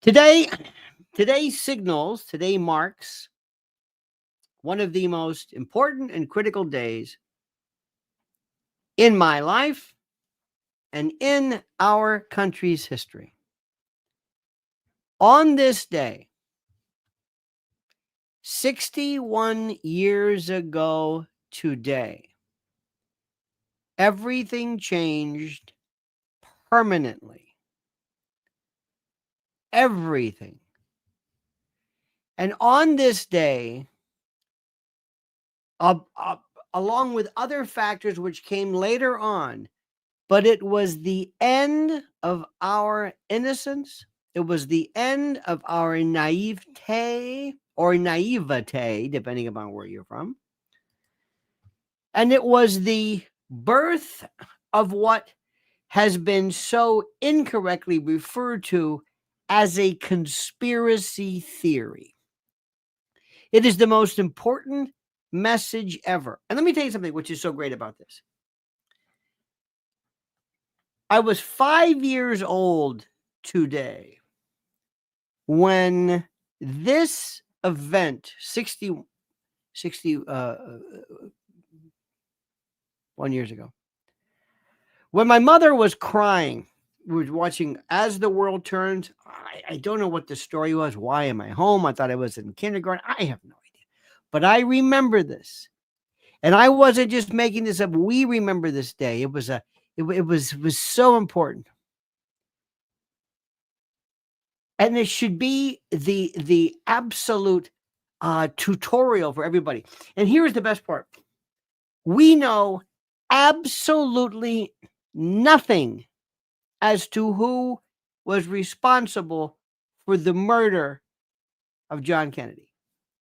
Today marks one of the most important and critical days in my life and in our country's history. On this day, 61 years ago today, everything changed permanently. Everything. And on this day, along with other factors which came later on, but it was the end of our innocence. It was the end of our naivete or naivete, depending upon where you're from. And it was the birth of what has been so incorrectly referred to as a conspiracy theory. It is the most important message ever. And let me tell you something which is so great about this. I was 5 years old today when this event, 61 years ago, when my mother was crying, we were watching As the World Turns. I don't know what the story was. Why am I home? I thought I was in kindergarten. I have no idea. But I remember this. And I wasn't just making this up. We remember this day. It was so important. And it should be the absolute tutorial for everybody. And here's the best part. We know absolutely nothing as to who was responsible for the murder of John Kennedy.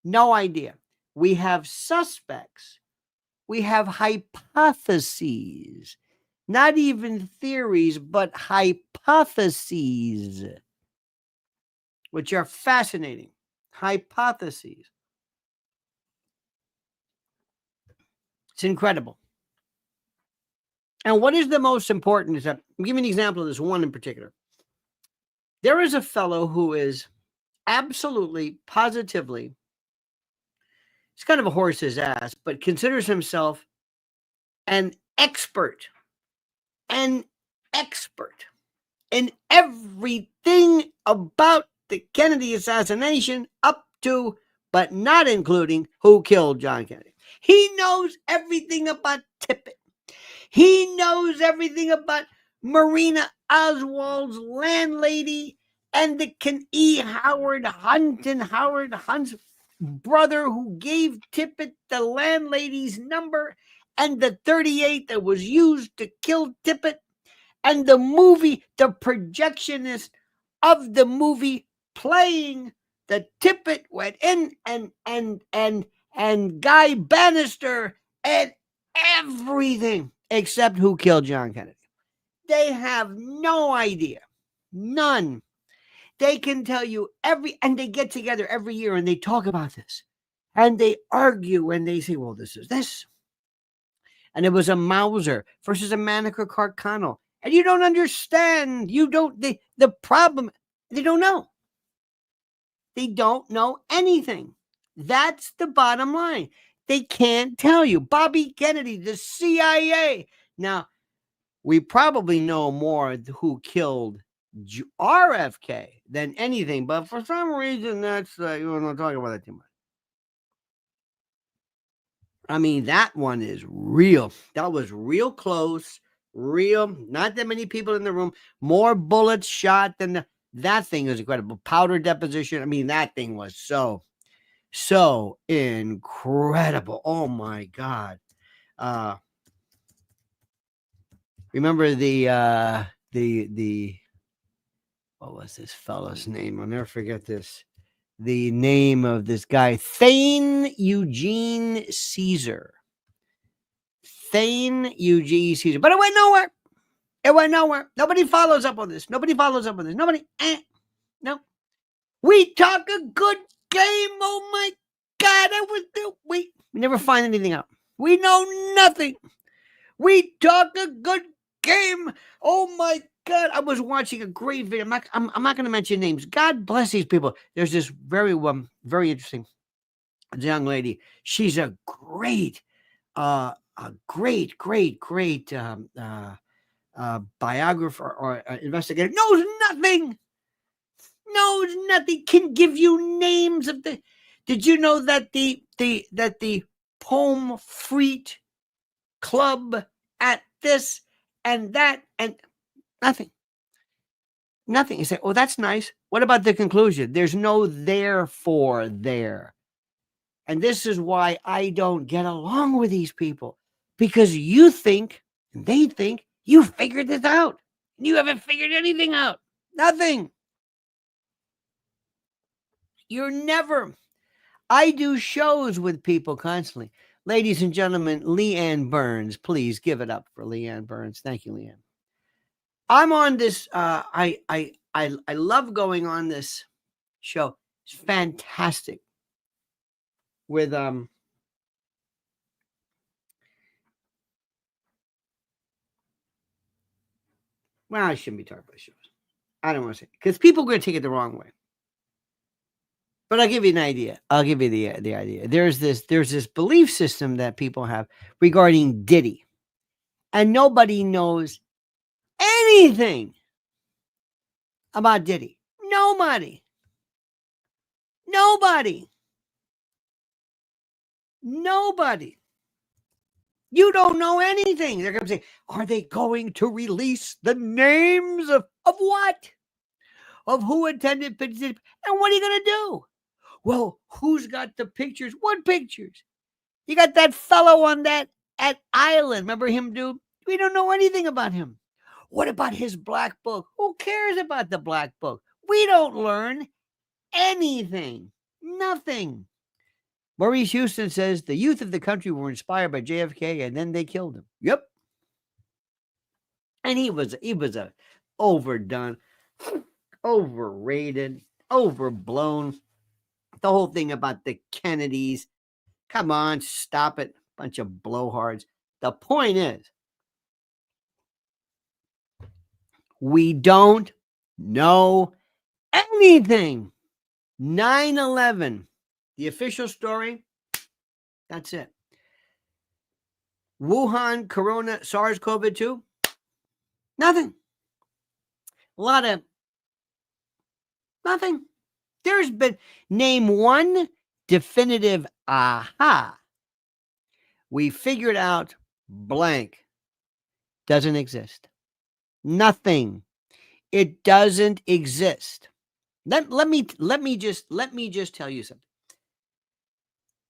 No idea. We have suspects. We have hypotheses. Not even theories, but hypotheses, which are fascinating. Hypotheses. It's incredible. And what is the most important is that, I'm giving an example of this one in particular. There is a fellow who is absolutely, positively, he's kind of a horse's ass, but considers himself an expert in everything about the Kennedy assassination up to, but not including, who killed John Kennedy. He knows everything about Tippit. He knows everything about Marina Oswald's landlady and the Howard Hunt and Howard Hunt's brother who gave Tippit the landlady's number and the .38 that was used to kill Tippit, and the movie, the projectionist of the movie playing the Tippit went in and Guy Bannister and everything except who killed John Kennedy. They have no idea. None. They can tell you and they get together every year and they talk about this. And they argue and they say, well, this is this. And it was a Mauser versus a Manica Carcano. And you don't understand. The problem, they don't know. They don't know anything. That's the bottom line. They can't tell you. Bobby Kennedy, the CIA. Now, we probably know more who killed RFK than anything, but for some reason, that's we're not talking about that too much. I mean, that one is real. That was real close, real. Not that many people in the room. More bullets shot than that thing is incredible. Powder deposition. I mean, that thing was so incredible. Oh my God. Remember the what was this fellow's name? I'll never forget this. The name of this guy, Thane Eugene Caesar. Thane Eugene Caesar. But it went nowhere. Nobody follows up on this. Nobody. No. We talk a good game. Oh my God. We never find anything out. We know nothing. We talk a good game. Oh my God, I was watching a great video. I'm not going to mention names. God bless these people. There's this very interesting young lady. She's a great biographer or investigator. Knows nothing. Can give you names of the. Did you know that the Pomme Frite Club at this and that and nothing? Nothing. You say, oh, that's nice. What about the conclusion? There's no therefore there. And this is why I don't get along with these people, because you think and they think you figured this out. You haven't figured anything out. Nothing. You're never. I do shows with people constantly. Ladies and gentlemen, Leanne Burns, please give it up for Leanne Burns. Thank you, Leanne. I'm on this. I love going on this show. It's fantastic. With well, I shouldn't be talking about shows. I don't want to say, because people are going to take it the wrong way. But I'll give you an idea. I'll give you the idea. There's this belief system that people have regarding Diddy, and nobody knows anything about Diddy. Nobody. You don't know anything. They're going to say, are they going to release the names of what? Of who attended? And what are you going to do? Well, who's got the pictures? What pictures? You got that fellow on that at Island. Remember him, dude? We don't know anything about him. What about his black book? Who cares about the black book? We don't learn anything. Nothing. Maurice Houston says the youth of the country were inspired by JFK and then they killed him. Yep. And he was a overdone, overrated, overblown. The whole thing about the Kennedys. Come on, stop it. Bunch of blowhards. The point is, we don't know anything. 9/11, the official story, that's it. Wuhan, Corona, SARS-CoV-2, nothing. A lot of nothing. There's been, name one definitive aha. We figured out blank. Doesn't exist. Nothing. It doesn't exist. Let me just tell you something.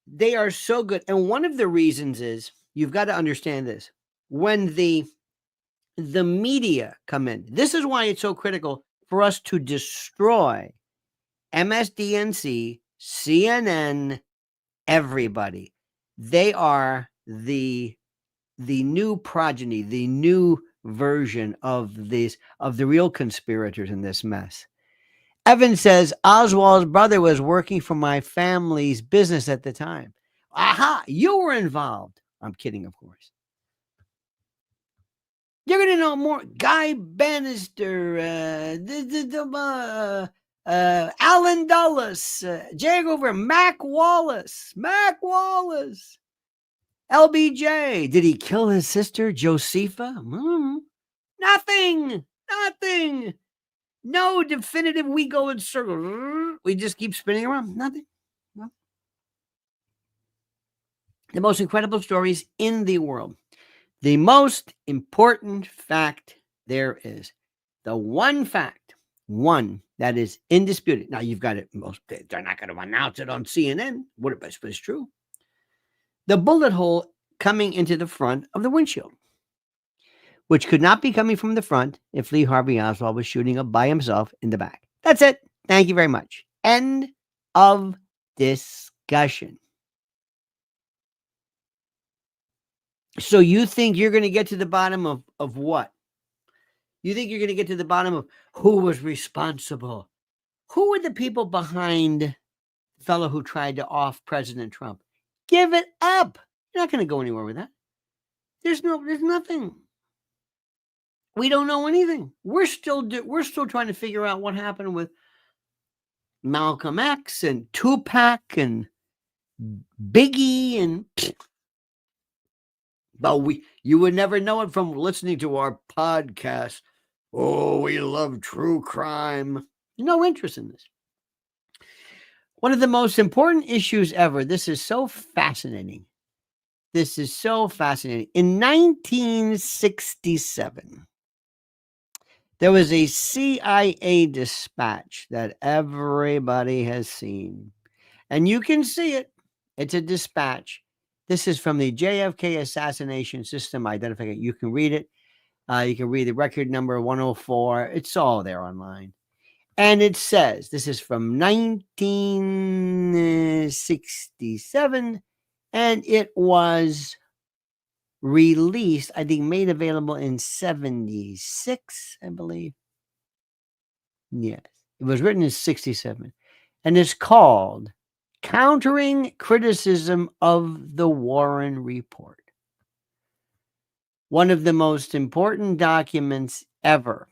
They are so good. And one of the reasons is, you've got to understand this. When the media come in, this is why it's so critical for us to destroy MSDNC, CNN, everybody. They are the new progeny, the new version of the real conspirators in this mess. Evan says, Oswald's brother was working for my family's business at the time. Aha, you were involved. I'm kidding, of course. You're going to know more. Guy Bannister, Alan Dulles, J. Grover, Mac Wallace. LBJ. Did he kill his sister, Josepha? Nothing. No definitive. We go in circles. We just keep spinning around. Nothing. The most incredible stories in the world. The most important fact there is. The one fact. One that is indisputed. Now you've got it. They're not going to announce it on CNN. What if it's true? The bullet hole coming into the front of the windshield, which could not be coming from the front if Lee Harvey Oswald was shooting up by himself in the back. That's it. Thank you very much. End of discussion. So you think you're going to get to the bottom of what? You think you're going to get to the bottom of who was responsible? Who were the people behind the fellow who tried to off President Trump? Give it up. You're not going to go anywhere with that. There's nothing. We don't know anything. We're still trying to figure out what happened with Malcolm X and Tupac and Biggie, and but you would never know it from listening to our podcast. Oh, we love true crime. No interest in this. One of the most important issues ever. This is so fascinating. This is so fascinating. In 1967, there was a CIA dispatch that everybody has seen. And you can see it. It's a dispatch. This is from the JFK Assassination System Identification. You can read it. You can read the record number 104. It's all there online. And it says, this is from 1967, and it was released, I think made available in 76, I believe. Yes, it was written in 67. And it's called Countering Criticism of the Warren Report. One of the most important documents ever.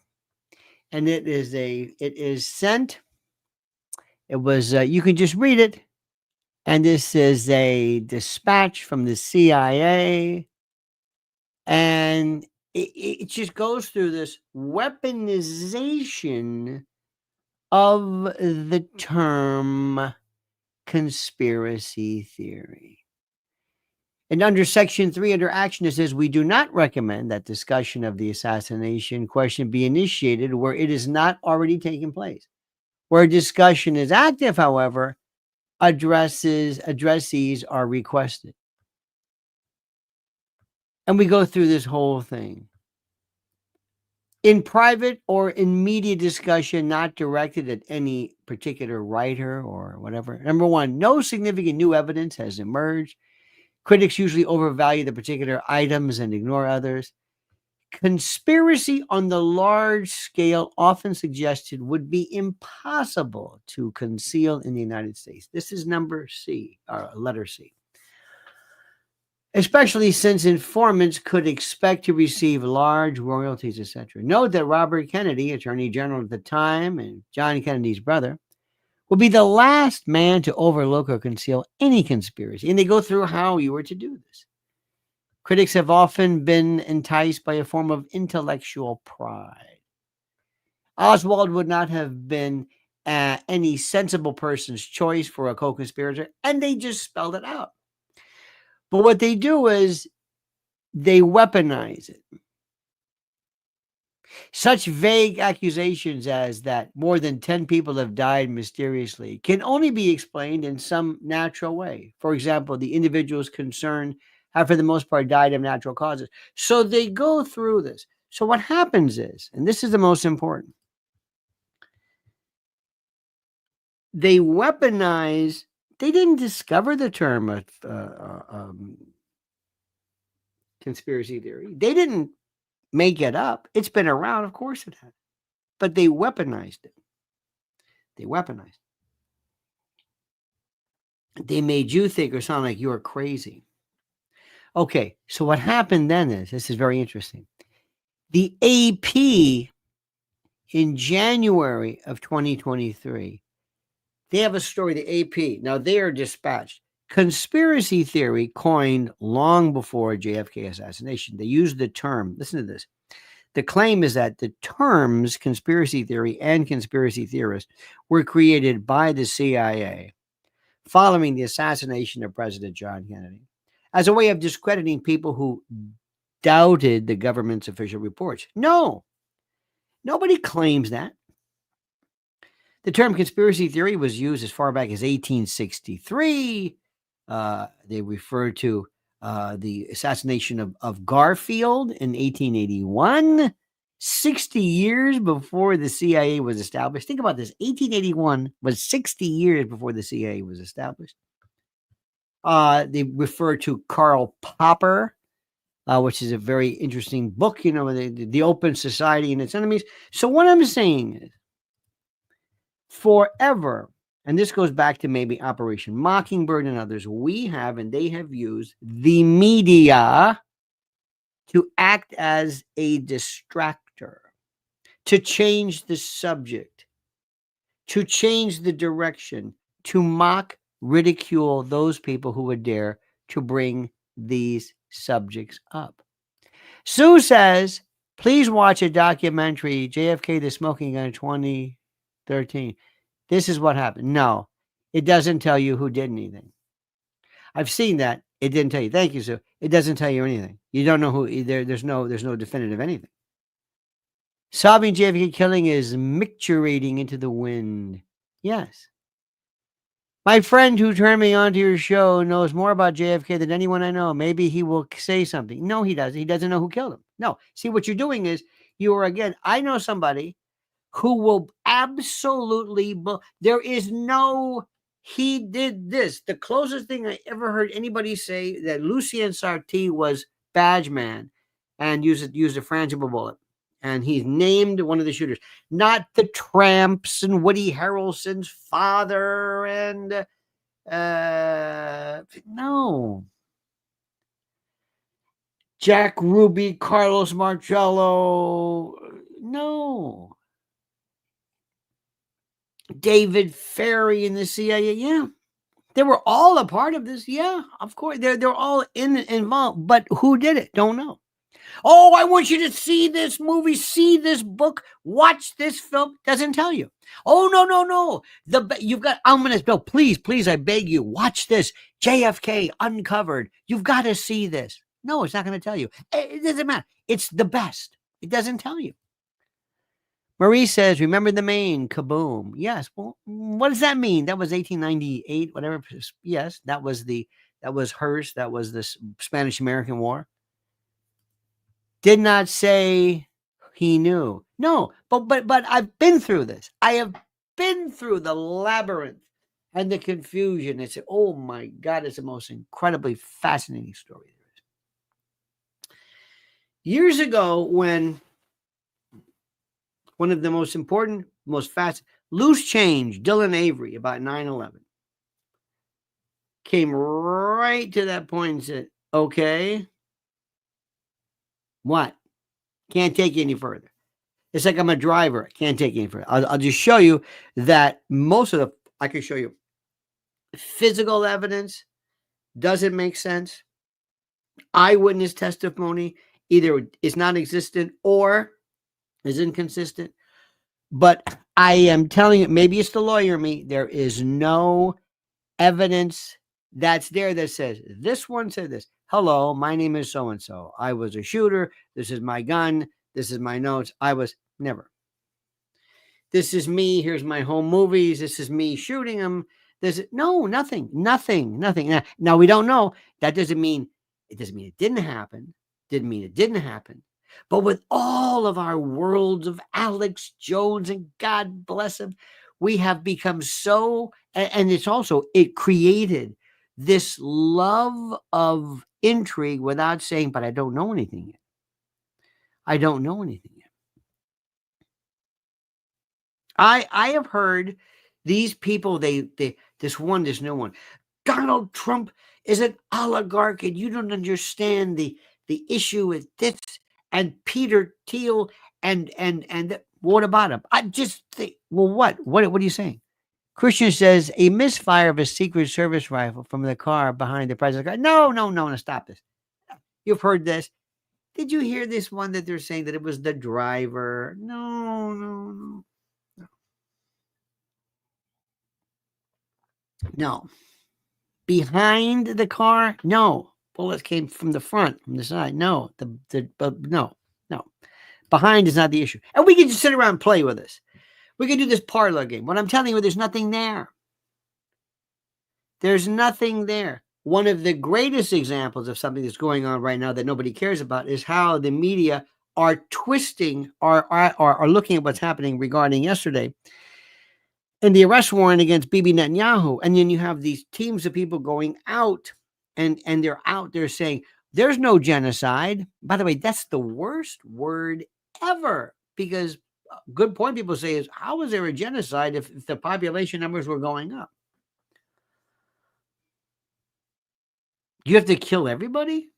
And it is sent. It was, you can just read it. And this is a dispatch from the CIA. And it just goes through this weaponization of the term conspiracy theory. And under Section 3, under action, it says, we do not recommend that discussion of the assassination question be initiated where it is not already taking place. Where discussion is active, however, addressees are requested. And we go through this whole thing. In private or in media discussion, not directed at any particular writer or whatever. Number one, no significant new evidence has emerged. Critics usually overvalue the particular items and ignore others. Conspiracy on the large scale, often suggested, would be impossible to conceal in the United States. This is number C, or letter C. Especially since informants could expect to receive large royalties, etc. Note that Robert Kennedy, Attorney General at the time, and John Kennedy's brother, will be the last man to overlook or conceal any conspiracy. And they go through how you were to do this. Critics have often been enticed by a form of intellectual pride. Oswald would not have been any sensible person's choice for a co-conspirator, and they just spelled it out. But what they do is they weaponize it. Such vague accusations as that more than 10 people have died mysteriously can only be explained in some natural way. For example, the individuals concerned have for the most part died of natural causes. So they go through this. So what happens is, and this is the most important, they weaponize, they didn't discover the term of conspiracy theory. They didn't make it up. It's been around, of course it has. But they weaponized it. They weaponized it. They made you think or sound like you're crazy. Okay, so what happened then is, this is very interesting. The AP in January of 2023, they have a story, the AP. Now they are dispatched. Conspiracy theory coined long before JFK assassination. They used the term, listen to this. The claim is that the terms conspiracy theory and conspiracy theorist were created by the CIA following the assassination of President John Kennedy as a way of discrediting people who doubted the government's official reports. No, nobody claims that. The term conspiracy theory was used as far back as 1863. They refer to the assassination of Garfield in 1881, 60 years before the CIA was established. Think about this. 1881 was 60 years before the CIA was established. They refer to Karl Popper, which is a very interesting book, the Open Society and Its Enemies. So what I'm saying is, forever, and this goes back to maybe Operation Mockingbird and others, we have and they have used the media to act as a distractor. to change the subject, to change the direction, to mock, ridicule those people who would dare to bring these subjects up. Sue says, please watch a documentary, JFK the Smoking Gun, 2013. This is what happened. No, it doesn't tell you who did anything. I've seen that. It didn't tell you. Thank you, Sue. It doesn't tell you anything. You don't know who. There's no definitive anything. Solving JFK killing is micturating into the wind. Yes. My friend who turned me on to your show knows more about JFK than anyone I know. Maybe he will say something. No, he doesn't. He doesn't know who killed him. No. See, what you're doing is you are, again, I know somebody who will absolutely, there is no, he did this. The closest thing I ever heard anybody say that Lucien Sarti was badge man and used a frangible bullet. And he's named one of the shooters, not the Tramps and Woody Harrelson's father. And no. Jack Ruby, Carlos Marcello. No. David Ferry in the CIA. Yeah. They were all a part of this. Yeah, of course. They're all involved. But who did it? Don't know. Oh, I want you to see this movie, see this book, watch this film. Doesn't tell you. Oh, no. You've got ominous bill. Please, I beg you, watch this. JFK Uncovered. You've got to see this. No, it's not going to tell you. It doesn't matter. It's the best. It doesn't tell you. Marie says, remember the Maine, kaboom. Yes. Well, what does that mean? That was 1898, whatever. Yes, that was hers. That was the Spanish-American War. Did not say he knew. No, but I've been through this. I have been through the labyrinth and the confusion. It's, oh my God, it's the most incredibly fascinating story there is. Years ago, when one of the most important, most fast, loose change, Dylan Avery, about 9/11, came right to that point and said, okay, what? Can't take you any further. It's like I'm a driver. Can't take you any further. I'll just show you that I can show you physical evidence doesn't make sense. Eyewitness testimony either is non-existent or is inconsistent. But I am telling you, maybe it's the lawyer in me, there is no evidence that's there that says, this one said this. Hello, my name is so-and-so. I was a shooter. This is my gun. This is my notes. I was never. This is me. Here's my home movies. This is me shooting them. Nothing. Now we don't know. That doesn't mean it didn't happen. Didn't mean it didn't happen. But with all of our worlds of Alex Jones, and God bless him, we have become so, and it created this love of intrigue without saying, but I don't know anything yet. I don't know anything yet. I have heard these people, this new one, Donald Trump is an oligarch and you don't understand the issue with this, and Peter Thiel and what about him? I just think, well, what are you saying? Christian says a misfire of a Secret Service rifle from the car behind the president's car. No, stop this. You've heard this. Did you hear this one that they're saying that it was the driver? No. Behind the car? No. Bullets came from the front, from the side. No. No. Behind is not the issue. And we can just sit around and play with this. We can do this parlor game. What I'm telling you, there's nothing there. There's nothing there. One of the greatest examples of something that's going on right now that nobody cares about is how the media are twisting or are looking at what's happening regarding yesterday and the arrest warrant against Bibi Netanyahu. And then you have these teams of people going out and they're out there saying there's no genocide. By the way, that's the worst word ever, because good point people say is, how was there a genocide if the population numbers were going up? You have to kill everybody?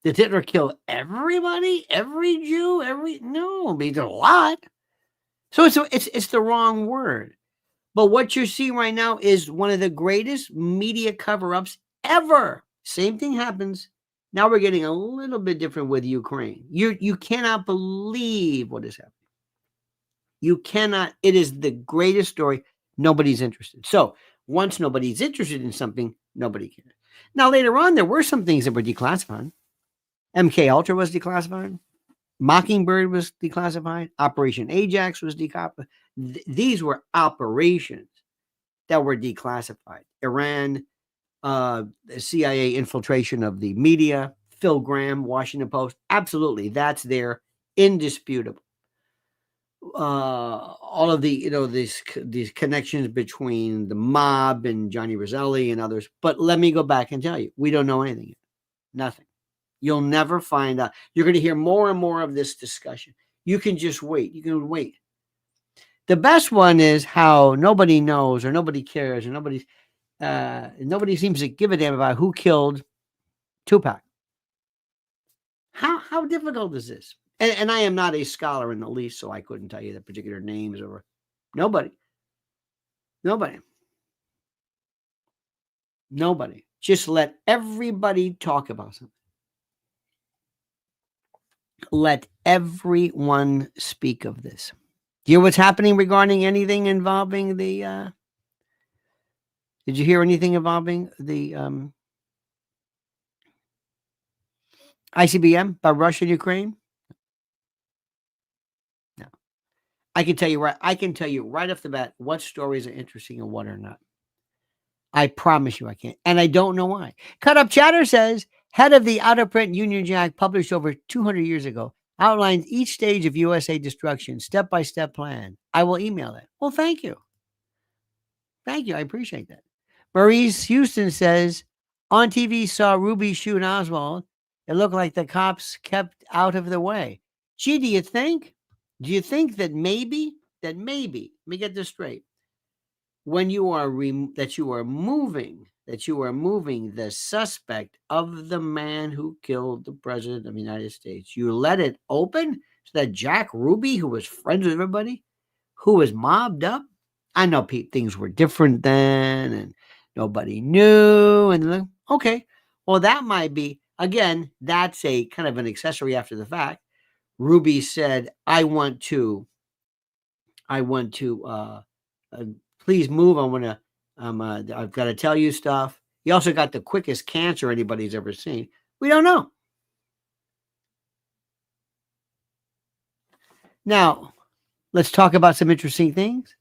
Did Hitler kill everybody? Every Jew? No, he did a lot. So it's the wrong word. But what you're seeing right now is one of the greatest media cover-ups ever. Same thing happens. Now we're getting a little bit different with Ukraine. You cannot believe what is happening. You cannot. It is the greatest story. Nobody's interested. So once nobody's interested in something, nobody cares. Now later on, there were some things that were declassified. MK Ultra was declassified. Mockingbird was declassified. Operation Ajax was declassified. These were operations that were declassified. Iran, CIA infiltration of the media, Phil Graham, Washington Post. Absolutely, that's there, indisputable. All of the these connections between the mob and Johnny Roselli and others. But let me go back and tell you, we don't know anything yet. Nothing. You'll never find out. You're going to hear more and more of this discussion. You can just wait. You can wait. The best one is how nobody knows or nobody cares or nobody seems to give a damn about who killed Tupac. How difficult is this? And I am not a scholar in the least, so I couldn't tell you the particular names or nobody. Just let everybody talk about something. Let everyone speak of this. Do you hear what's happening regarding anything involving the did you hear anything involving the ICBM by Russia and Ukraine? No. I can tell you right off the bat what stories are interesting and what are not. I promise you I can't. And I don't know why. Cut Up Chatter says, head of the out-of-print Union Jack published over 200 years ago outlines each stage of USA destruction, step-by-step plan. I will email it. Well, thank you. Thank you. I appreciate that. Maurice Houston says, on TV saw Ruby shoot Oswald. It looked like the cops kept out of the way. Gee, do you think that maybe, let me get this straight. When you are moving the suspect of the man who killed the president of the United States, you let it open so that Jack Ruby, who was friends with everybody, who was mobbed up. I know things were different then and nobody knew. And okay, well, that might be, again, that's a kind of an accessory after the fact. Ruby said, I want to please move. I've got to tell you stuff. He also got the quickest cancer anybody's ever seen. We don't know. Now, let's talk about some interesting things.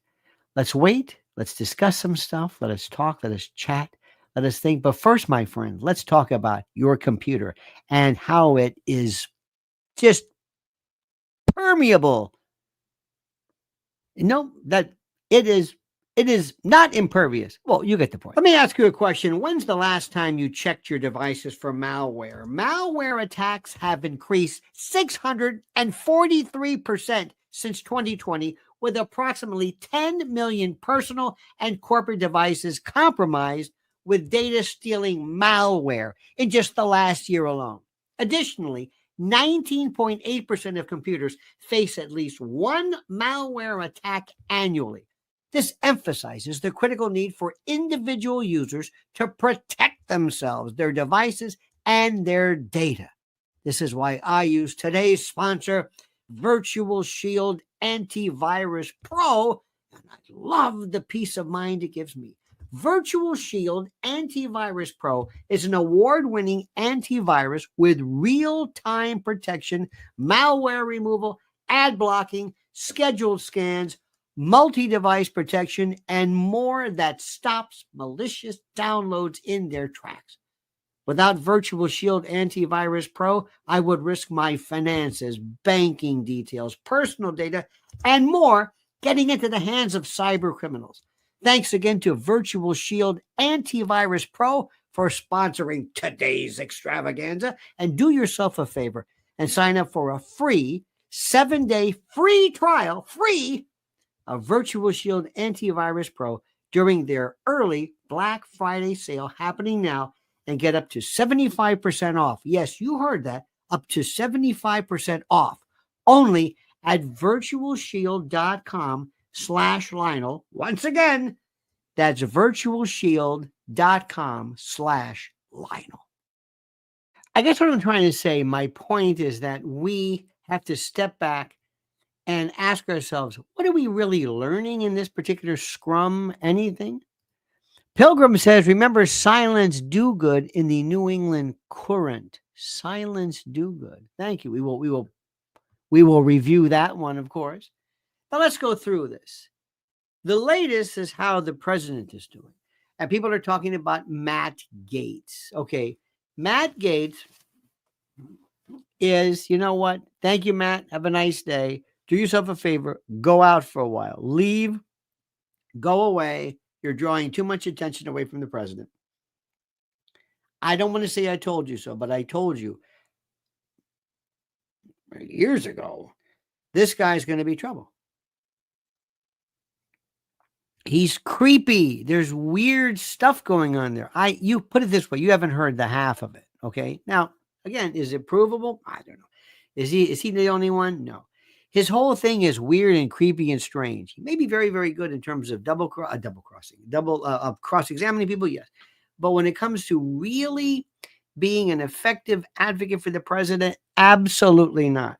Let's wait. Let's discuss some stuff. Let us talk. Let us chat. Let us think. But first, my friend, let's talk about your computer and how it is just permeable. That it is not impervious. Well, you get the point. Let me ask you a question. When's the last time you checked your devices for malware? Malware attacks have increased 643% since 2020, with approximately 10 million personal and corporate devices compromised with data stealing malware in just the last year alone. Additionally, 19.8% of computers face at least one malware attack annually. This emphasizes the critical need for individual users to protect themselves, their devices, and their data. This is why I use today's sponsor, Virtual Shield Antivirus Pro, and I love the peace of mind it gives me. Virtual Shield Antivirus Pro is an award-winning antivirus with real-time protection, malware removal, ad blocking, scheduled scans, multi-device protection, and more that stops malicious downloads in their tracks. Without Virtual Shield Antivirus Pro, I would risk my finances, banking details, personal data, and more getting into the hands of cyber criminals. Thanks again to Virtual Shield Antivirus Pro for sponsoring today's extravaganza. And do yourself a favor and sign up for a free 7-day free trial, of Virtual Shield Antivirus Pro during their early Black Friday sale happening now and get up to 75% off. Yes, you heard that. Up to 75% off. Only at virtualshield.com/Lionel. Once again, that's virtualshield.com/Lionel. I guess what I'm trying to say, my point is that we have to step back and ask ourselves, what are we really learning in this particular scrum? Anything? Pilgrim says, remember silence do good in the New England Courant. Silence do good. Thank you. We will review that one, of course. Now let's go through this. The latest is how the president is doing. And people are talking about Matt Gaetz. Okay. Matt Gaetz is, you know what? Thank you, Matt. Have a nice day. Do yourself a favor. Go out for a while. Leave. Go away. You're drawing too much attention away from the president. I don't want to say I told you so, but I told you years ago, this guy's going to be trouble. He's creepy. There's weird stuff going on there. You put it this way, you haven't heard the half of it. Okay. Now, again, is it provable? I don't know. Is he the only one? No. His whole thing is weird and creepy and strange. He may be very, very good in terms of cross-examining people, yes. But when it comes to really being an effective advocate for the president, absolutely not.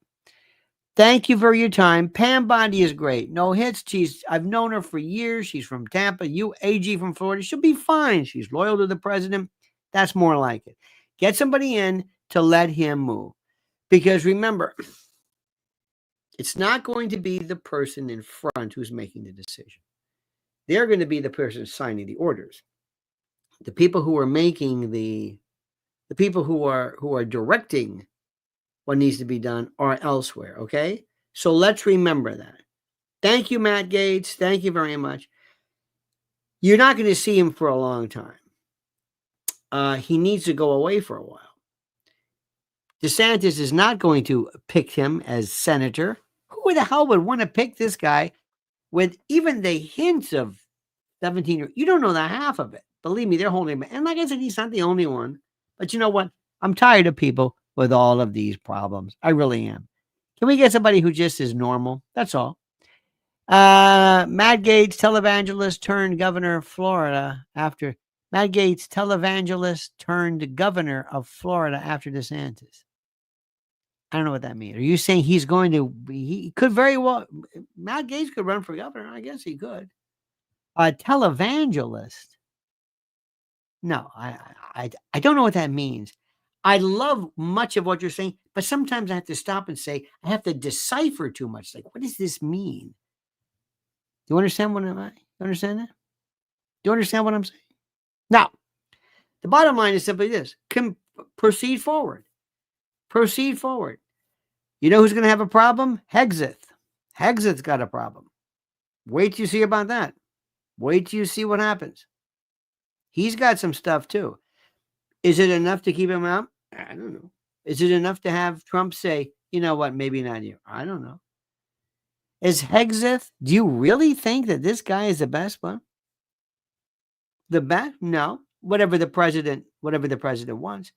Thank you for your time. Pam Bondi is great. No hits. I've known her for years. She's from Tampa. AG from Florida. She'll be fine. She's loyal to the president. That's more like it. Get somebody in to let him move. Because remember, it's not going to be the person in front who's making the decision. They're going to be the person signing the orders. The people who are making the people who are directing what needs to be done are elsewhere. Okay. So let's remember that. Thank you, Matt Gaetz. Thank you very much. You're not going to see him for a long time. He needs to go away for a while. DeSantis is not going to pick him as senator. Who the hell would want to pick this guy with even the hints of 17 years? You don't know the half of it. Believe me, they're holding him. And like I said, he's not the only one. But you know what? I'm tired of people with all of these problems. I really am. Can we get somebody who just is normal? That's all. Matt Gaetz, televangelist turned governor of Florida after Matt Gaetz, televangelist turned governor of Florida after DeSantis. I don't know what that means. Are you saying he's going to be, he could very well, Matt Gaetz could run for governor. I guess he could. A televangelist. No, I don't know what that means. I love much of what you're saying, but sometimes I have to stop and say, I have to decipher too much. Like, what does this mean? Do you understand what you understand that? Do you understand what I'm saying? Now, the bottom line is simply this. Proceed forward. Proceed forward. You know who's going to have a problem? Hexeth. Hexeth's got a problem. Wait till you see about that. Wait till you see what happens. He's got some stuff too. Is it enough to keep him out? I don't know. Is it enough to have Trump say, you know what, maybe not you? I don't know. Is Hexeth, do you really think that this guy is the best one? The best? No. Whatever the president wants.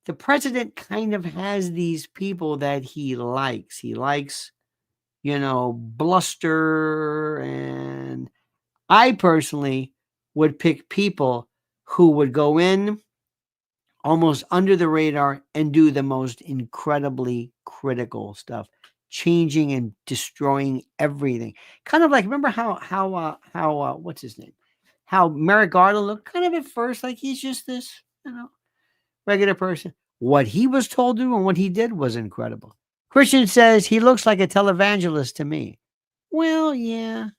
The president kind of has these people that he likes. He likes, bluster. And I personally would pick people who would go in almost under the radar and do the most incredibly critical stuff, changing and destroying everything. Kind of like, remember how what's his name? How Merrick Garland looked kind of at first like he's just this, regular person. What he was told to do and what he did was incredible. Christian says he looks like a televangelist to me. Well, yeah.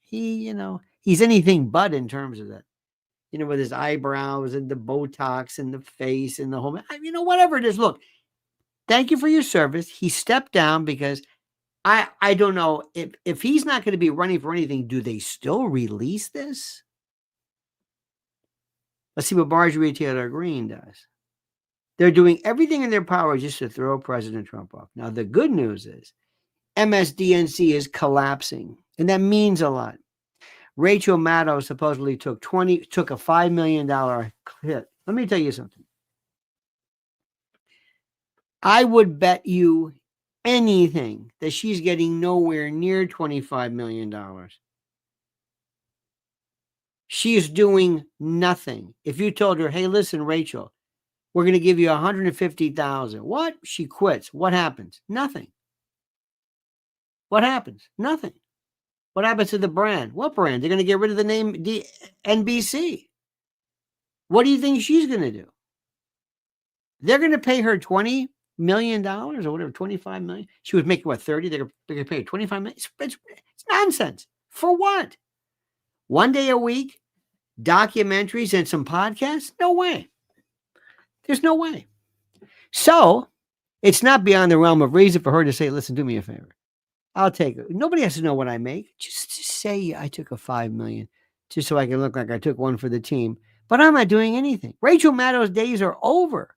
He, he's anything but in terms of that. With his eyebrows and the Botox and the face and the whole, whatever it is. Look, thank you for your service. He stepped down because I don't know if he's not going to be running for anything. Do they still release this? Let's see what Marjorie Taylor Greene does. They're doing everything in their power just to throw President Trump off. Now, the good news is MSDNC is collapsing, and that means a lot. Rachel Maddow supposedly took a $5 million hit. Let me tell you something. I would bet you anything that she's getting nowhere near $25 million. She is doing nothing. If you told her, hey, listen, Rachel, we're going to give you $150,000. What? She quits. What happens? Nothing. What happens? Nothing. What happens to the brand? What brand? They're going to get rid of the name NBC. What do you think she's going to do? They're going to pay her $20 million or whatever, $25 million. She was making what, 30? They're going to pay her $25 million. It's nonsense. For what? One day a week, documentaries and some podcasts? No way. There's no way. So it's not beyond the realm of reason for her to say, listen, do me a favor. I'll take it. Nobody has to know what I make. Just say I took a $5 million just so I can look like I took one for the team. But I'm not doing anything. Rachel Maddow's days are over.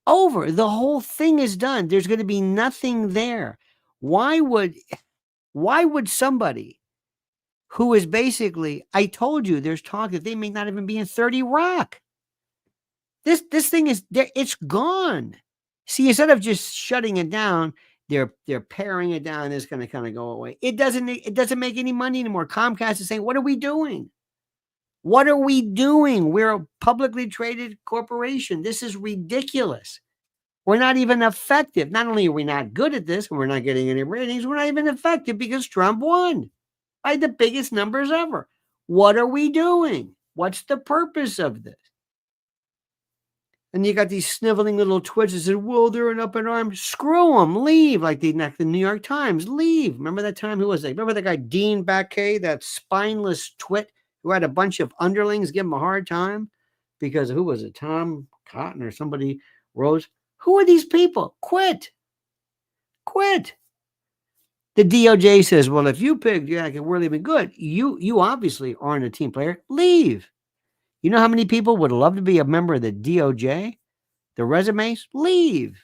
Over. The whole thing is done. There's going to be nothing there. Why would somebody who is basically, I told you there's talk that they may not even be in 30 Rock. This thing is there, it's gone. See, instead of just shutting it down, they're paring it down. It's going to kind of go away. It doesn't make any money anymore. Comcast is saying, what are we doing? What are we doing? We're a publicly traded corporation. This is ridiculous. We're not even effective. Not only are we not good at this, and we're not getting any ratings, we're not even effective because Trump won by the biggest numbers ever. What are we doing? What's the purpose of this? And you got these sniveling little twits that said, well, they're an up in arms. Screw them. Leave. Like the New York Times. Leave. Remember that time? Who was that? Remember that guy, Dean Baquet, that spineless twit who had a bunch of underlings give him a hard time? Because who was it? Tom Cotton or somebody rose. Who are these people? Quit. Quit. The DOJ says, well, if you picked, we're leaving good. You obviously aren't a team player. Leave. You know how many people would love to be a member of the DOJ? The resumes? Leave.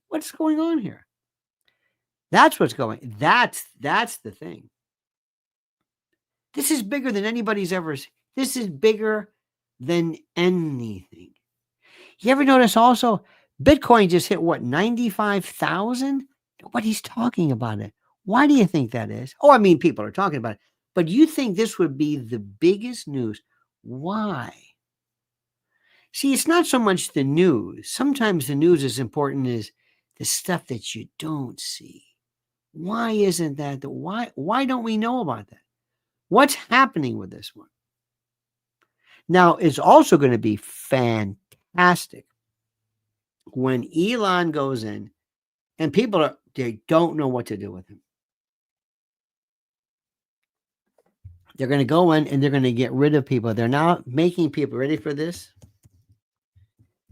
What's going on here? That's what's going. That's the thing. This is bigger than anybody's ever seen. This is bigger than anything. You ever notice also, Bitcoin just hit what, 95,000? Nobody's talking about it. Why do you think that is? Oh, I mean, people are talking about it. But you think this would be the biggest news? Why? See, it's not so much the news. Sometimes the news is important as the stuff that you don't see. Why isn't that? Why don't we know about that? What's happening with this one? Now, it's also going to be fantastic when Elon goes in and they don't know what to do with him. They're going to go in and they're going to get rid of people. They're now making people, ready for this?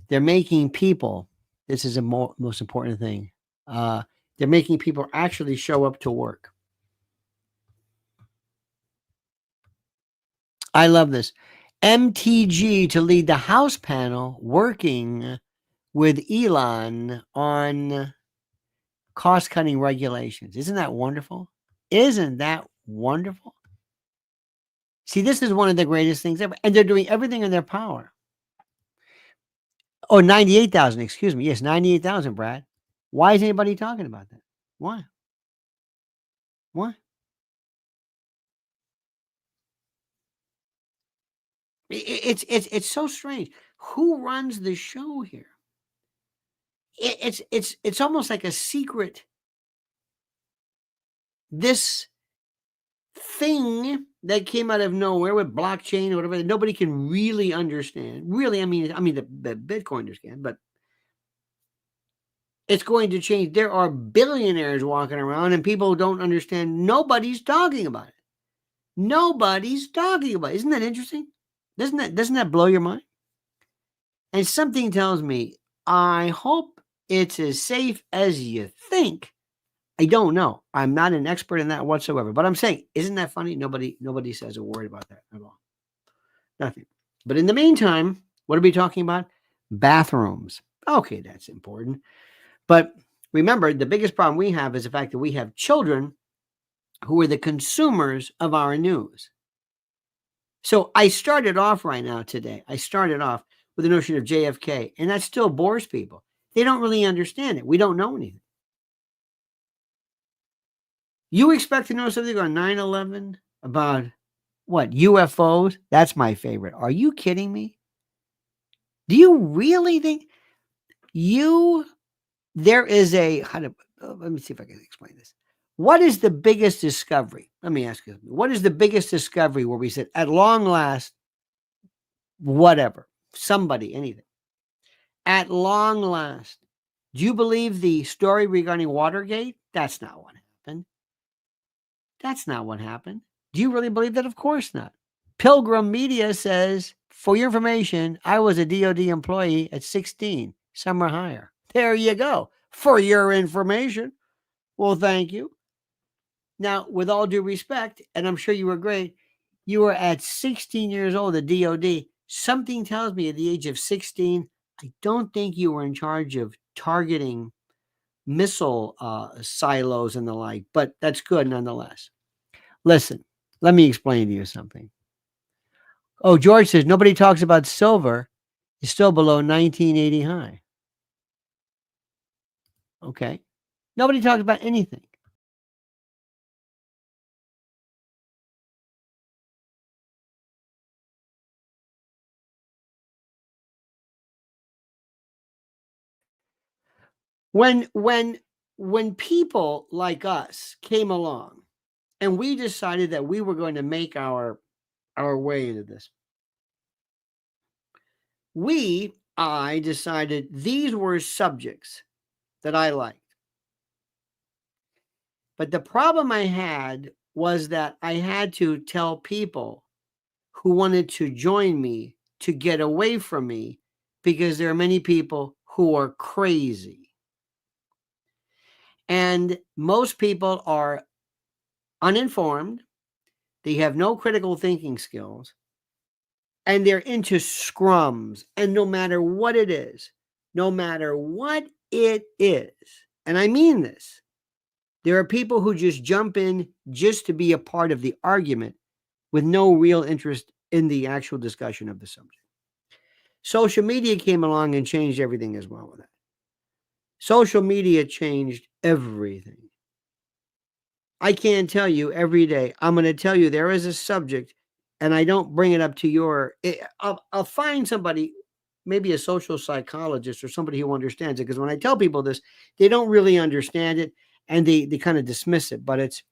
They're making people, this is the most important thing. They're making people actually show up to work. I love this. MTG to lead the House panel working with Elon on cost-cutting regulations. Isn't that wonderful? Isn't that wonderful? See, this is one of the greatest things ever. And they're doing everything in their power. Oh, 98,000, excuse me. Yes, 98,000, Brad. Why is anybody talking about that? Why? Why? It's so strange. Who runs the show here? It's almost like a secret. This thing that came out of nowhere with blockchain or whatever that nobody can really understand. Really, I mean the Bitcoin understand, but it's going to change. There are billionaires walking around and people don't understand. Nobody's talking about it. Nobody's talking about it. Isn't that interesting? Doesn't that blow your mind? And something tells me, I hope it's as safe as you think. I don't know. I'm not an expert in that whatsoever. But I'm saying, isn't that funny? Nobody says a word about that at all. Nothing. But in the meantime, what are we talking about? Bathrooms. Okay, that's important. But remember, the biggest problem we have is the fact that we have children who are the consumers of our news. So I started off right now today. I started off with the notion of JFK, and that still bores people. They don't really understand it. We don't know anything. You expect to know something on 9/11 about what? UFOs? That's my favorite. Are you kidding me? Do you really think there is let me see if I can explain this. What is the biggest discovery? Let me ask you, what is the biggest discovery where we said, at long last, whatever, somebody, anything, at long last? Do you believe the story regarding Watergate? That's not what happened. That's not what happened. Do you really believe that? Of course not. Pilgrim Media says, for your information, I was a DOD employee at 16, some are higher. There you go. For your information. Well, thank you. Now, with all due respect, and I'm sure you were great, you were at 16 years old at DOD. Something tells me at the age of 16, I don't think you were in charge of targeting missile silos and the like, but that's good nonetheless. Listen, let me explain to you something. Oh, George says nobody talks about silver. It's still below 1980 high. Okay. Nobody talks about anything. When people like us came along and we decided that we were going to make our way into this, I decided these were subjects that I liked. But the problem I had was that I had to tell people who wanted to join me to get away from me because there are many people who are crazy. And most people are uninformed. They have no critical thinking skills. And they're into scrums. And no matter what it is, and I mean this, there are people who just jump in just to be a part of the argument with no real interest in the actual discussion of the subject. Social media came along and changed everything as well with that. Social media changed everything. I can't tell you every day. I'm going to tell you there is a subject, and I don't bring it up to I'll find somebody, maybe a social psychologist or somebody who understands it, because when I tell people this, they don't really understand it, and they kind of dismiss it. But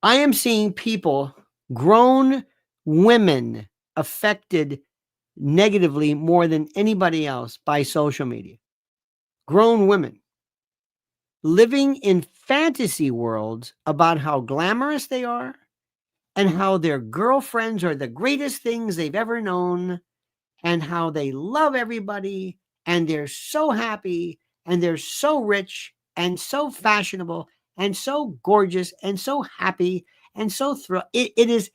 I am seeing people, grown women, affected negatively more than anybody else by social media. Grown women living in fantasy worlds about how glamorous they are and how their girlfriends are the greatest things they've ever known and how they love everybody and they're so happy and they're so rich and so fashionable and so gorgeous and so happy and so it is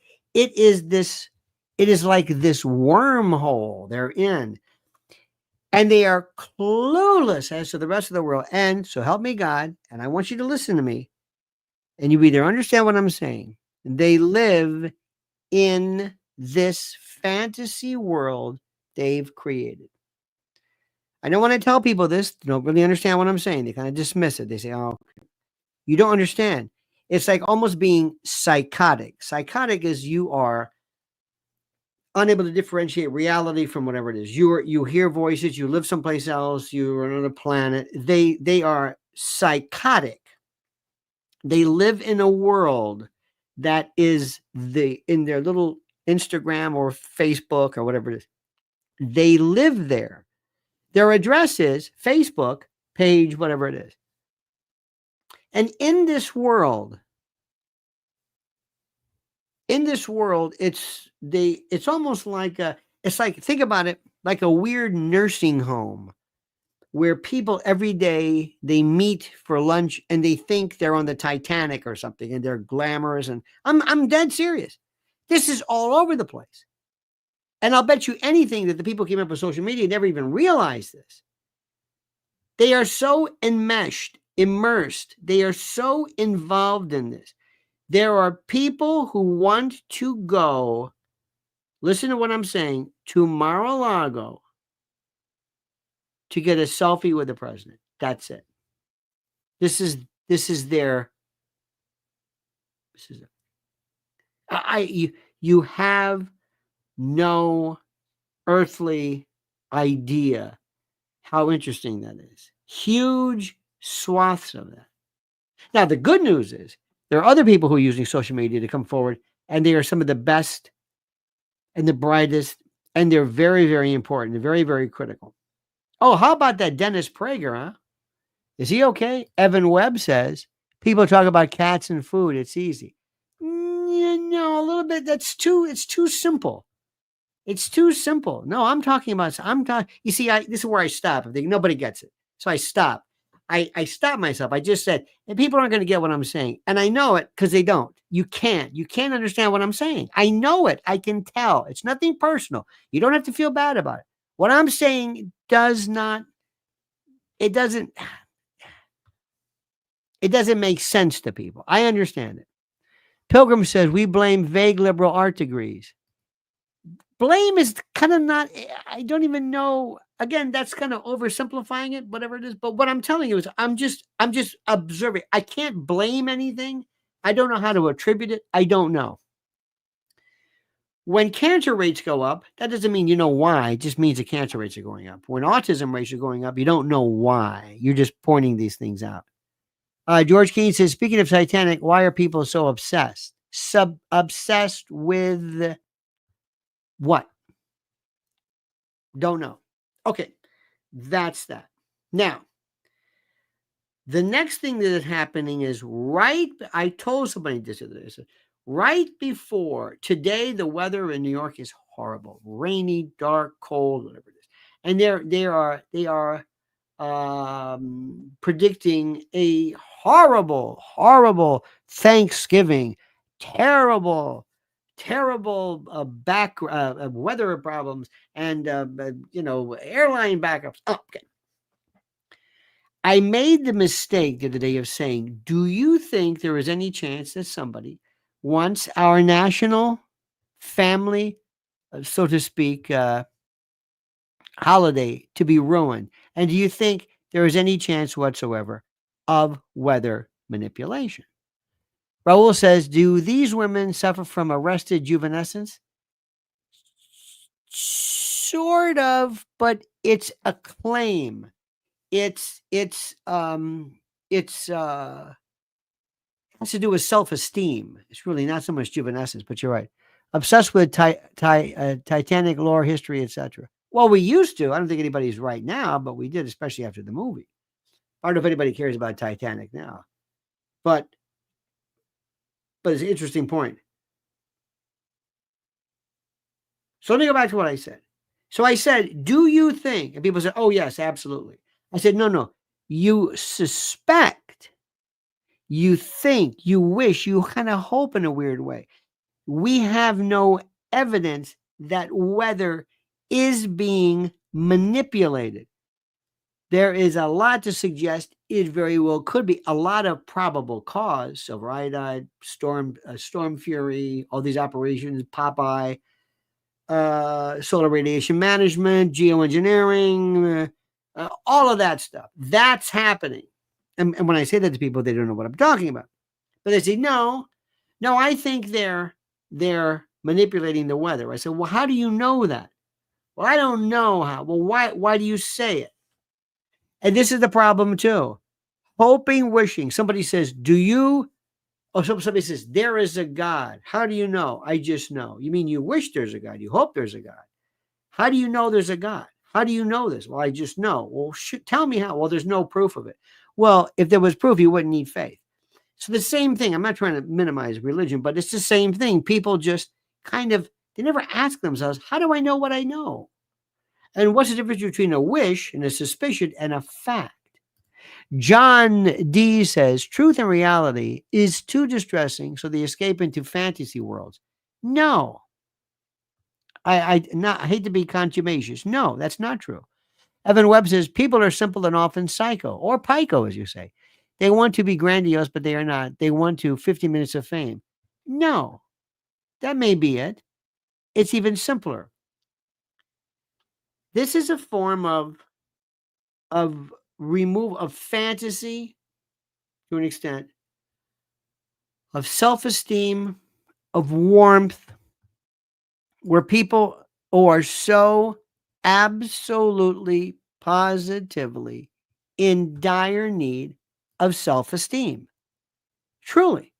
like this wormhole they're in. And they are clueless as to the rest of the world. And so help me God, and I want you to listen to me, and you either understand what I'm saying. They live in this fantasy world they've created. I don't want to tell people this. They don't really understand what I'm saying. They kind of dismiss it. They say, oh, you don't understand. It's like almost being psychotic. Psychotic is you are unable to differentiate reality from whatever it is. You hear voices, you live someplace else, you're on another planet. They are psychotic. They live in a world that is in their little Instagram or Facebook or whatever it is. They live there. Their address is Facebook page, whatever it is. And in this world, it's almost like think about it like a weird nursing home where people every day they meet for lunch and they think they're on the Titanic or something and they're glamorous. And I'm dead serious. This is all over the place. And I'll bet you anything that the people came up with social media never even realized this. They are so enmeshed immersed. They are so involved in this. There are people who want to go, listen to what I'm saying, to Mar-a-Lago to get a selfie with the president. That's it. This is their, this is it. You have no earthly idea how interesting that is. Huge swaths of that. Now, the good news is there are other people who are using social media to come forward, and they are some of the best and the brightest, and they're very, very important. They're very, very critical. Oh, how about that Dennis Prager, huh? Is he okay? Evan Webb says, people talk about cats and food. It's easy. A little bit. It's too simple. It's too simple. No, I'm talking, you see, this is where I stop. I think nobody gets it. So I stop. I stop myself. I just said, and people aren't going to get what I'm saying. And I know it because they don't. You can't understand what I'm saying. I know it. I can tell. It's nothing personal. You don't have to feel bad about it. What I'm saying doesn't make sense to people. I understand it. Pilgrim says, we blame vague liberal art degrees. Blame is kind of not, I don't even know. Again, that's kind of oversimplifying it, whatever it is. But what I'm telling you is I'm just observing. I can't blame anything. I don't know how to attribute it. I don't know. When cancer rates go up, that doesn't mean you know why. It just means the cancer rates are going up. When autism rates are going up, you don't know why. You're just pointing these things out. George Keane says, speaking of Titanic, why are people so obsessed? Obsessed with what? Don't know. Okay, that's that. Now, the next thing that is happening is I told somebody this the other day, right before today, the weather in New York is horrible, rainy, dark, cold, whatever it is. And they are predicting a horrible Thanksgiving, terrible weather problems, and airline backups. Oh, okay. I made the mistake the other day of saying, do you think there is any chance that somebody wants our national family, so to speak, holiday to be ruined? And do you think there is any chance whatsoever of weather manipulation? Raul says, do these women suffer from arrested juvenescence? Sort of, but it's a claim. It's has to do with self-esteem. It's really not so much juvenescence, but you're right. Obsessed with Titanic lore, history, etc. Well, we used to. I don't think anybody's right now, but we did, especially after the movie. I don't know if anybody cares about Titanic now, but it's an interesting point. So let me go back to what I said. So I said, do you think? And people said, oh, yes, absolutely. I said, no. You suspect, you think, you wish, you kind of hope in a weird way. We have no evidence that weather is being manipulated. There is a lot to suggest it very well could be. A lot of probable cause, silver iodide, storm fury, all these operations, Popeye, solar radiation management, geoengineering, all of that stuff. That's happening. And when I say that to people, they don't know what I'm talking about. But they say, no, I think they're manipulating the weather. I said, well, how do you know that? Well, I don't know how. Well, why do you say it? And this is the problem too. Hoping, wishing. Somebody says, somebody says, there is a God. How do you know? I just know. You mean you wish there's a God? You hope there's a God. How do you know there's a God? How do you know this? Well, I just know. Well, tell me how. Well, there's no proof of it. Well, if there was proof, you wouldn't need faith. So the same thing. I'm not trying to minimize religion, but it's the same thing. People just they never ask themselves, how do I know what I know? And what's the difference between a wish and a suspicion and a fact? John D says, truth and reality is too distressing, so they escape into fantasy worlds. No. I hate to be contumacious. No, that's not true. Evan Webb says, people are simple and often psycho, or pico, as you say. They want to be grandiose, but they are not. They want to 50 minutes of fame. No, that may be it. It's even simpler. This is a form of remove of fantasy to an extent, of self-esteem, of warmth, where people are so absolutely, positively in dire need of self-esteem. Truly,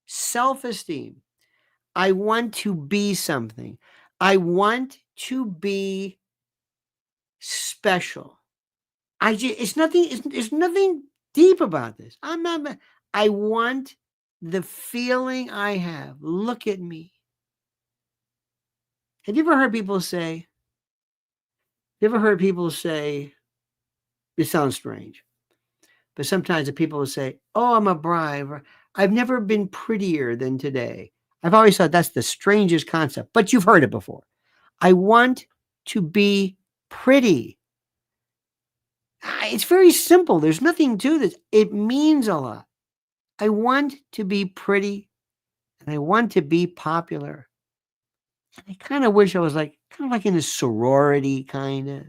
self-esteem. I want to be something. I want to be special. It's nothing, it's nothing deep about this. I want the feeling I have. Look at me. Have you ever heard people say, it sounds strange, but sometimes the people will say, oh, I'm a bride. I've never been prettier than today. I've always thought that's the strangest concept, but you've heard it before. I want to be pretty. It's very simple. There's nothing to this. It means a lot. I want to be pretty and I want to be popular. And I kind of wish I was kind of like in a sorority kind of.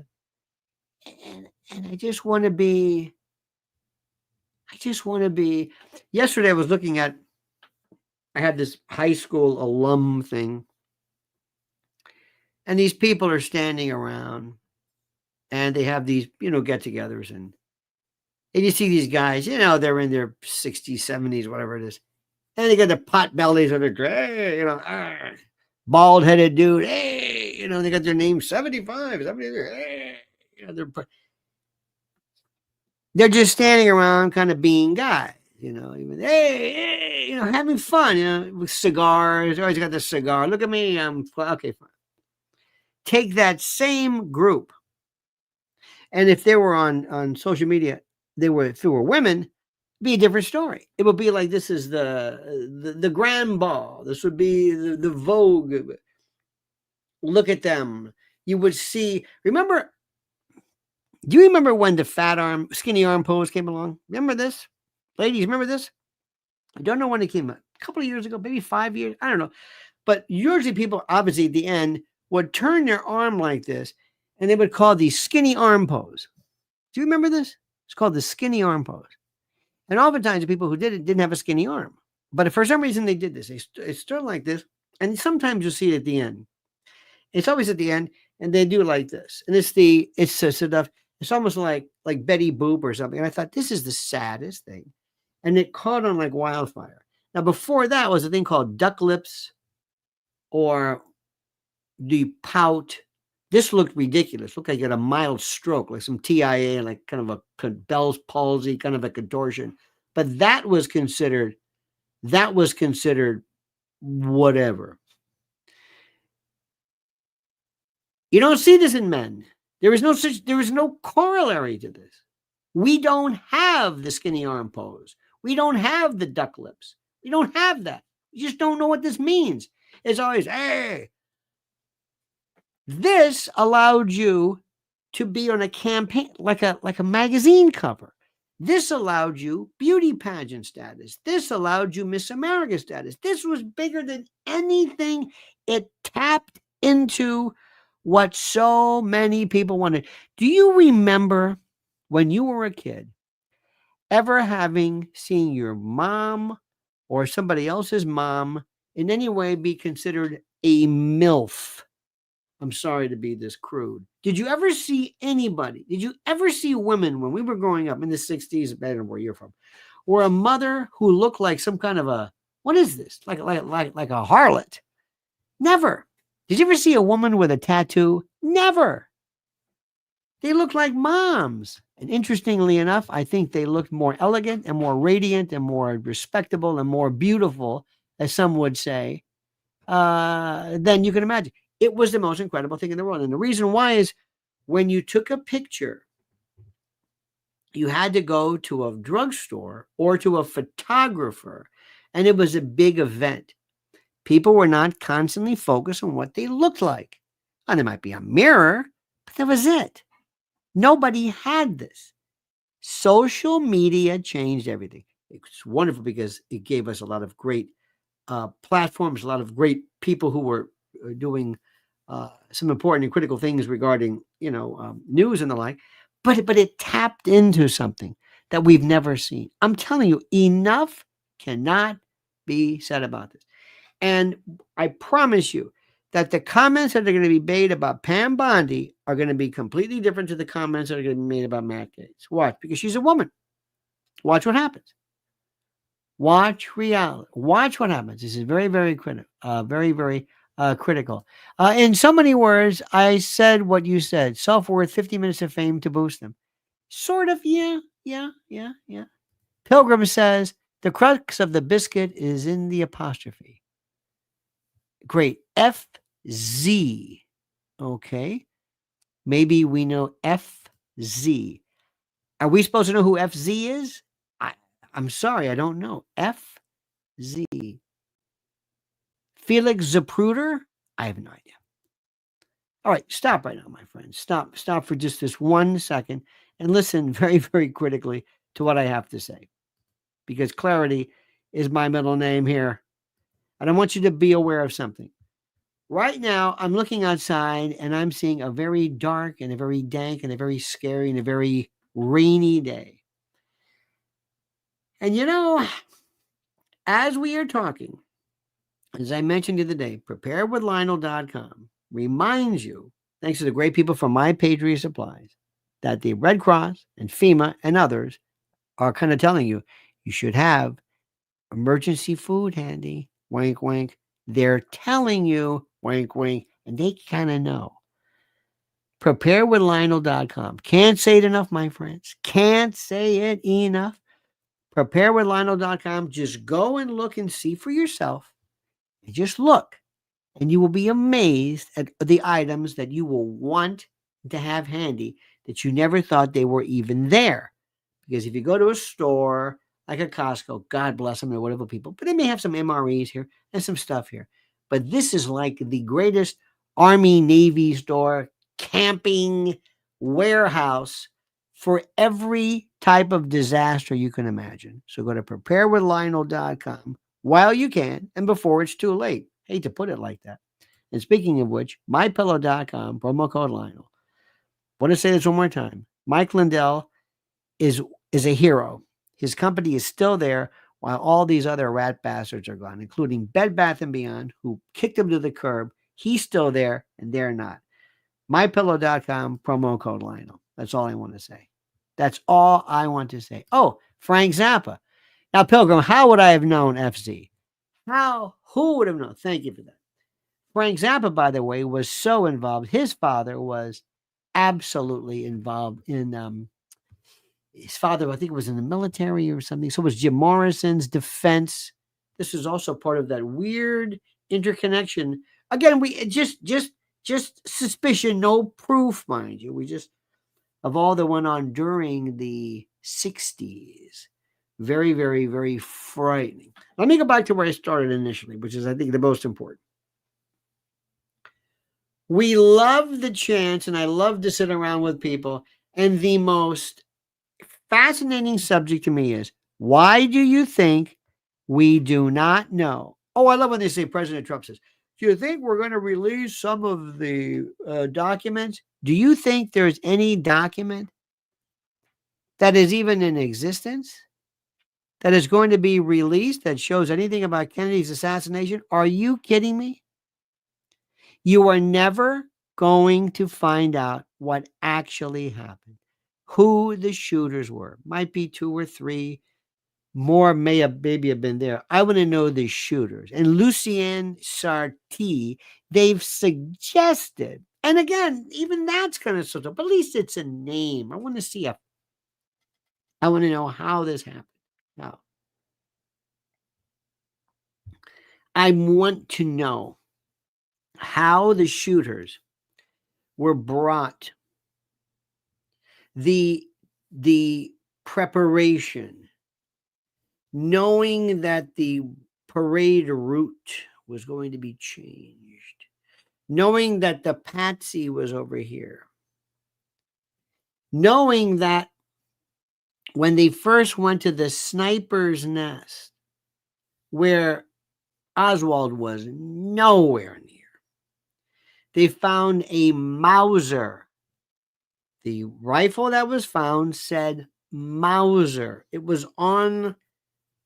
And I just want to be, yesterday I was looking at, I had this high school alum thing. And these people are standing around and they have these, get-togethers and you see these guys, they're in their 60s, 70s, whatever it is. And they got the pot bellies on their gray, bald-headed dude. Hey, they got their name 75, 73. Hey, they're just standing around kind of being guys, hey, having fun, with cigars. Always got the cigar. Look at me. I'm okay, fine. Take that same group. And if they were on social media, if it were women, it'd be a different story. It would be like, this is the grand ball. This would be the Vogue. Look at them. You would see, do you remember when the skinny arm pose came along? Remember this? Ladies, remember this? I don't know when it came out. A couple of years ago, maybe 5 years. I don't know. But usually people, obviously at the end, would turn their arm like this and they would call the skinny arm pose. Do you remember this? It's called the skinny arm pose. And oftentimes the people who did it didn't have a skinny arm. But for some reason they did this. They stood like this. And sometimes you'll see it at the end. It's always at the end. And they do it like this. And it's almost like Betty Boop or something. And I thought, this is the saddest thing. And it caught on like wildfire. Now, before that was a thing called duck lips or the pout. This looked ridiculous. Looked like you had a mild stroke, like some TIA, like kind of a Bell's palsy, kind of a contortion. But that was considered whatever. You don't see this in men. There is no corollary to this. We don't have the skinny arm pose. We don't have the duck lips. We don't have that. We just don't know what this means. It's always, hey. This allowed you to be on a campaign, like a magazine cover. This allowed you beauty pageant status. This allowed you Miss America status. This was bigger than anything. It tapped into what so many people wanted. Do you remember when you were a kid ever seen your mom or somebody else's mom in any way be considered a MILF? I'm sorry to be this crude. Did you ever see women when we were growing up in the 60s, better than where you're from, or a mother who looked like some kind of what is this? Like a harlot? Never. Did you ever see a woman with a tattoo? Never. They looked like moms. And interestingly enough, I think they looked more elegant and more radiant and more respectable and more beautiful, as some would say, than you can imagine. It was the most incredible thing in the world. And the reason why is when you took a picture, you had to go to a drugstore or to a photographer, and it was a big event. People were not constantly focused on what they looked like. And there might be a mirror, but that was it. Nobody had this. Social media changed everything. It's wonderful because it gave us a lot of great platforms, a lot of great people who were doing some important and critical things regarding, news and the like. But it tapped into something that we've never seen. I'm telling you, enough cannot be said about this. And I promise you that the comments that are going to be made about Pam Bondi are going to be completely different to the comments that are going to be made about Matt Gaetz. Watch, because she's a woman. Watch what happens. Watch reality. Watch what happens. This is very, very critical. Very critical. In so many words, I said what you said. Self-worth, 50 minutes of fame to boost them. Sort of, yeah. Pilgrim says, the crux of the biscuit is in the apostrophe. Great. FZ. Okay. Maybe we know FZ. Are we supposed to know who FZ is? I'm sorry, I don't know. FZ. Felix Zapruder? I have no idea. All right, stop right now, my friends. Stop for just this 1 second and listen very, very critically to what I have to say. Because clarity is my middle name here. And I want you to be aware of something. Right now, I'm looking outside and I'm seeing a very dark and a very dank and a very scary and a very rainy day. And as we are talking, as I mentioned the other day, preparewithlionel.com reminds you, thanks to the great people from My Patriot Supplies, that the Red Cross and FEMA and others are kind of telling you, you should have emergency food handy. Wink, wink. They're telling you, wink, wink, and they kind of know. Preparewithlionel.com. Can't say it enough, my friends. Can't say it enough. Preparewithlionel.com. Just go and look and see for yourself. And just look, and you will be amazed at the items that you will want to have handy that you never thought they were even there. Because if you go to a store like a Costco, God bless them, or whatever people, but they may have some MREs here and some stuff here. But this is like the greatest Army, Navy store, camping warehouse for every type of disaster you can imagine. So go to preparewithlionel.com while you can and before it's too late. Hate to put it like that. And speaking of which, mypillow.com, promo code Lionel. Want to say this one more time. Mike Lindell is a hero. His company is still there while all these other rat bastards are gone, including Bed Bath & Beyond, who kicked him to the curb. He's still there, and they're not. MyPillow.com, promo code Lionel. That's all I want to say. That's all I want to say. Oh, Frank Zappa. Now, Pilgrim, how would I have known FZ? Who would have known? Thank you for that. Frank Zappa, by the way, was so involved. His father was absolutely involved in, his father, I think, was in the military or something. So was Jim Morrison's defense. This is also part of that weird interconnection. Again, we just suspicion, no proof, mind you. We just, of all that went on during the 60s. Very, very, very frightening. Let me go back to where I started initially, which is, I think, the most important. We love the chance, and I love to sit around with people, and the most fascinating subject to me is, why do you think we do not know? Oh, I love when they say President Trump says, do you think we're going to release some of the documents? Do you think there's any document that is even in existence that is going to be released that shows anything about Kennedy's assassination? Are you kidding me? You are never going to find out what actually happened, who the shooters were. Might be 2 or 3 more, maybe have been there. I want to know the shooters. And Lucien Sarti, they've suggested, and again, even that's kind of sort of, but at least it's a name. I want to know how this happened. Now, I want to know how the shooters were brought, the preparation, knowing that the parade route was going to be changed, knowing that the patsy was over here, knowing that when they first went to the sniper's nest, where Oswald was nowhere near, they found a Mauser. The rifle that was found said Mauser. It was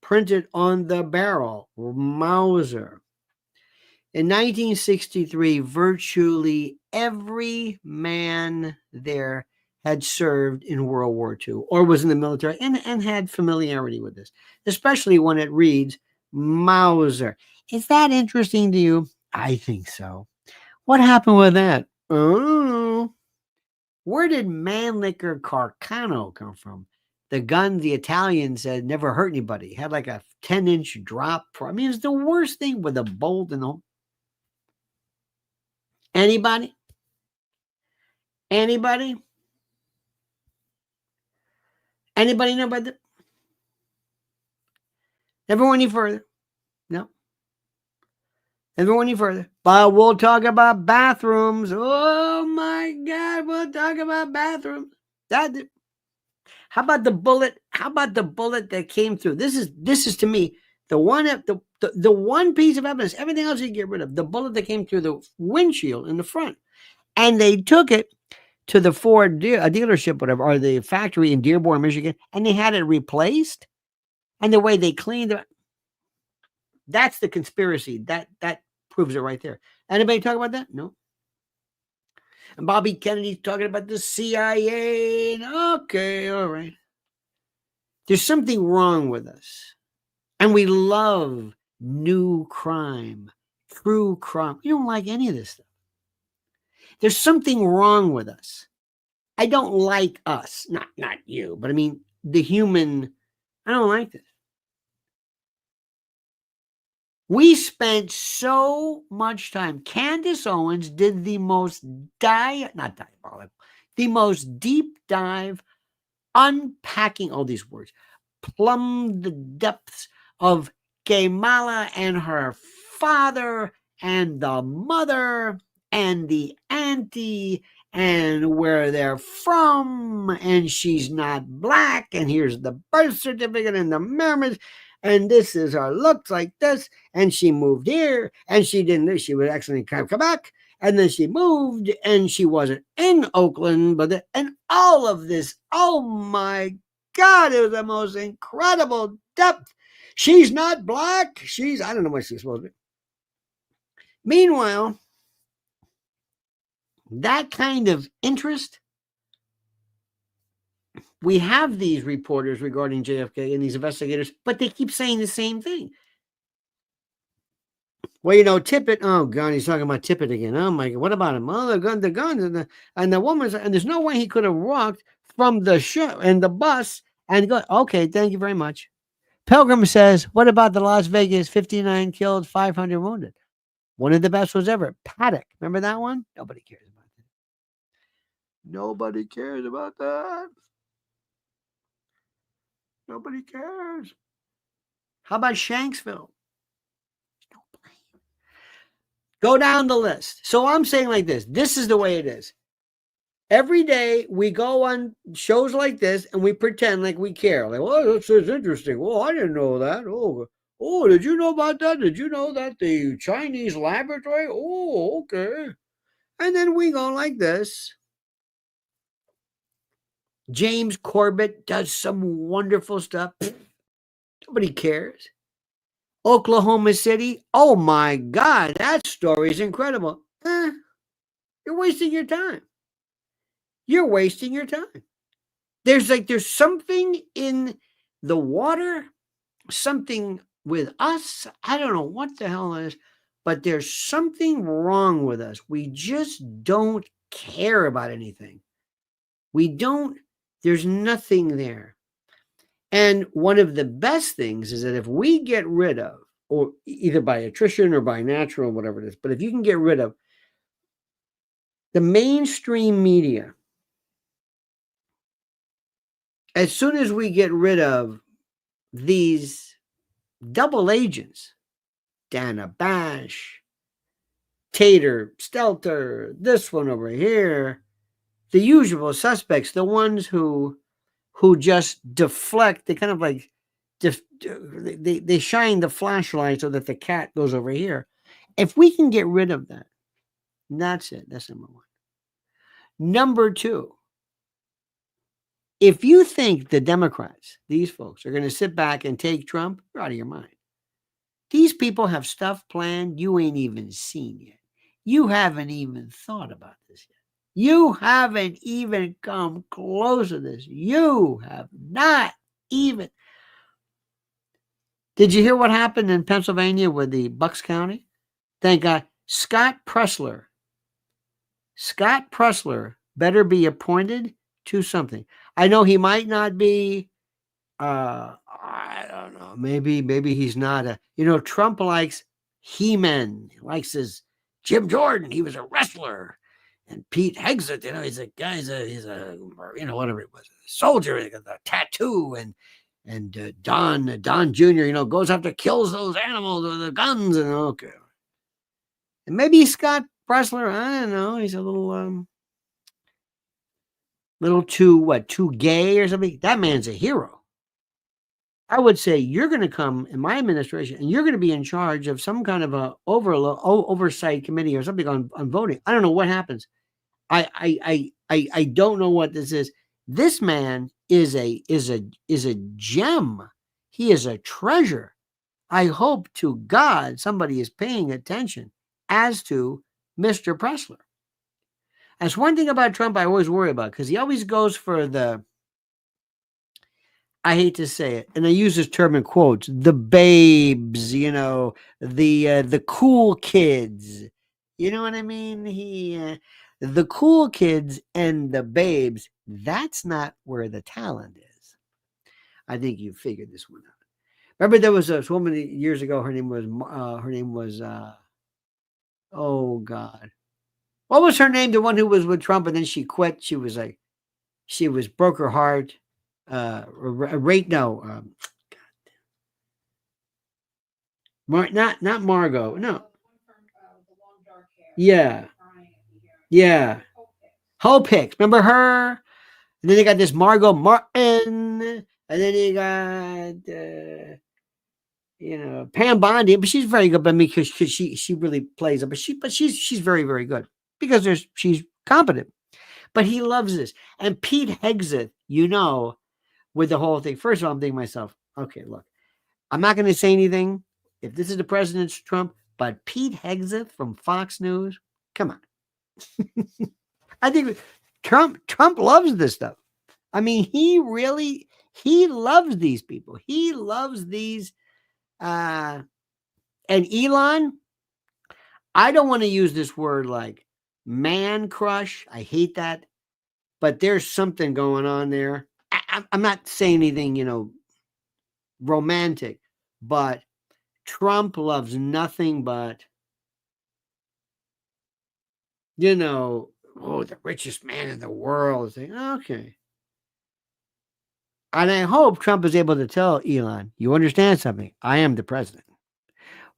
printed on the barrel, Mauser. In 1963, virtually every man there had served in World War II or was in the military and had familiarity with this, especially when it reads Mauser. Is that interesting to you? I think so. What happened with that? Oh, where did Mannlicher Carcano come from? The gun the Italian said never hurt anybody. Had like a 10-inch drop. I mean, it's the worst thing with a bolt in the. Anybody? Anybody? Anybody know about that? Never went any further. No. Never went any further. But we'll talk about bathrooms. Oh my God, we'll talk about bathrooms. How about the bullet? How about the bullet that came through? This is to me the one piece of evidence. Everything else you get rid of. The bullet that came through the windshield in the front, and they took it to the Ford dealership, whatever, or the factory in Dearborn, Michigan, and they had it replaced. And the way they cleaned it, that's the conspiracy. That proves it right there. Anybody talk about that? No. And Bobby Kennedy's talking about the CIA. Okay, all right. There's something wrong with us. And we love new crime, true crime. We don't like any of this stuff. There's something wrong with us. I don't like us. Not you, but I mean the human. I don't like this. We spent so much time. Candace Owens did the most the most deep dive, unpacking all these words, plumbed the depths of Kamala and her father and the mother and the auntie and where they're from, and she's not black, and here's the birth certificate and the marriage, and this is her looks like this, and she moved here, and she was actually in Quebec, and then she moved, and she wasn't in Oakland, and all of this, oh my God, it was the most incredible depth. She's not black. I don't know what she's supposed to be. Meanwhile, that kind of interest, we have these reporters regarding JFK and these investigators, but they keep saying the same thing. Well, Tippit. Oh God, he's talking about Tippit again. Oh my God, what about him? Oh, the guns, and the woman's, and there's no way he could have walked from the show and the bus and go. Okay, thank you very much. Pilgrim says, what about the Las Vegas 59 killed, 500 wounded? One of the best was ever. Paddock. Remember that one? Nobody cares about that. Nobody cares about that. Nobody cares. How about Shanksville? Go down the list. So I'm saying like this. This is the way it is. Every day we go on shows like this and we pretend like we care. Like, well, this is interesting. Oh, I didn't know that. Oh, did you know about that? Did you know that the Chinese laboratory? Oh, okay. And then we go like this. James Corbett does some wonderful stuff. Nobody cares. Oklahoma City. Oh my God, that story is incredible. You're wasting your time. You're wasting your time. There's something in the water, something with us. I don't know what the hell it is, but there's something wrong with us. We just don't care about anything. There's nothing there. And one of the best things is that if we get rid of, or either by attrition or by natural, whatever it is, but if you can get rid of the mainstream media, as soon as we get rid of these double agents, Dana Bash, Tater, Stelter, this one over here, the usual suspects, the ones who who just deflect. They kind of like they shine the flashlight so that the cat goes over here. If we can get rid of that, that's it. That's number one. Number two, if you think the Democrats, these folks, are going to sit back and take Trump, you're out of your mind. These people have stuff planned you ain't even seen yet. You haven't even thought about this yet. You haven't even come close to this. You have not even. Did you hear what happened in Pennsylvania with the Bucks County? Thank God. Scott Pressler better be appointed to something. I know he might not be, I don't know, maybe he's not a, Trump likes He-Man. He likes his Jim Jordan. He was a wrestler. And Pete Hegseth, he's a guy, he's a whatever it was, a soldier, he got a tattoo, and Don Jr., goes after, kills those animals with the guns, and okay. And maybe Scott Pressler, I don't know, he's a little too gay or something. That man's a hero. I would say you're going to come in my administration and you're going to be in charge of some kind of a oversight committee or something on voting. I don't know what happens. I don't know what this is. This man is a gem. He is a treasure. I hope to God somebody is paying attention as to Mr. Pressler. That's one thing about Trump I always worry about, because he always goes for the, I hate to say it, and I use this term in quotes, the babes, the cool kids. You know what I mean? The cool kids and the babes, that's not where the talent is. I think you figured this one out. Remember, there was this woman years ago. Her name was oh God, what was her name? The one who was with Trump and then she quit. She broke her heart. Not Margot. No. Yeah. Hope Hicks. Remember her? And then they got this Margot Martin. And then you got Pam Bondi, but she's very good. But because she really plays it, but she's very, very good because she's competent. But he loves this. And Pete Hegseth, with the whole thing. First of all, I'm thinking to myself, okay, look, I'm not going to say anything if this is the president's Trump, but Pete Hegseth from Fox News, come on. I think Trump loves this stuff. I mean, he loves these people. He loves these. And Elon, I don't want to use this word like man crush. I hate that. But there's something going on there. I'm not saying anything, romantic, but Trump loves nothing but, the richest man in the world. Okay. And I hope Trump is able to tell Elon, you understand something? I am the president.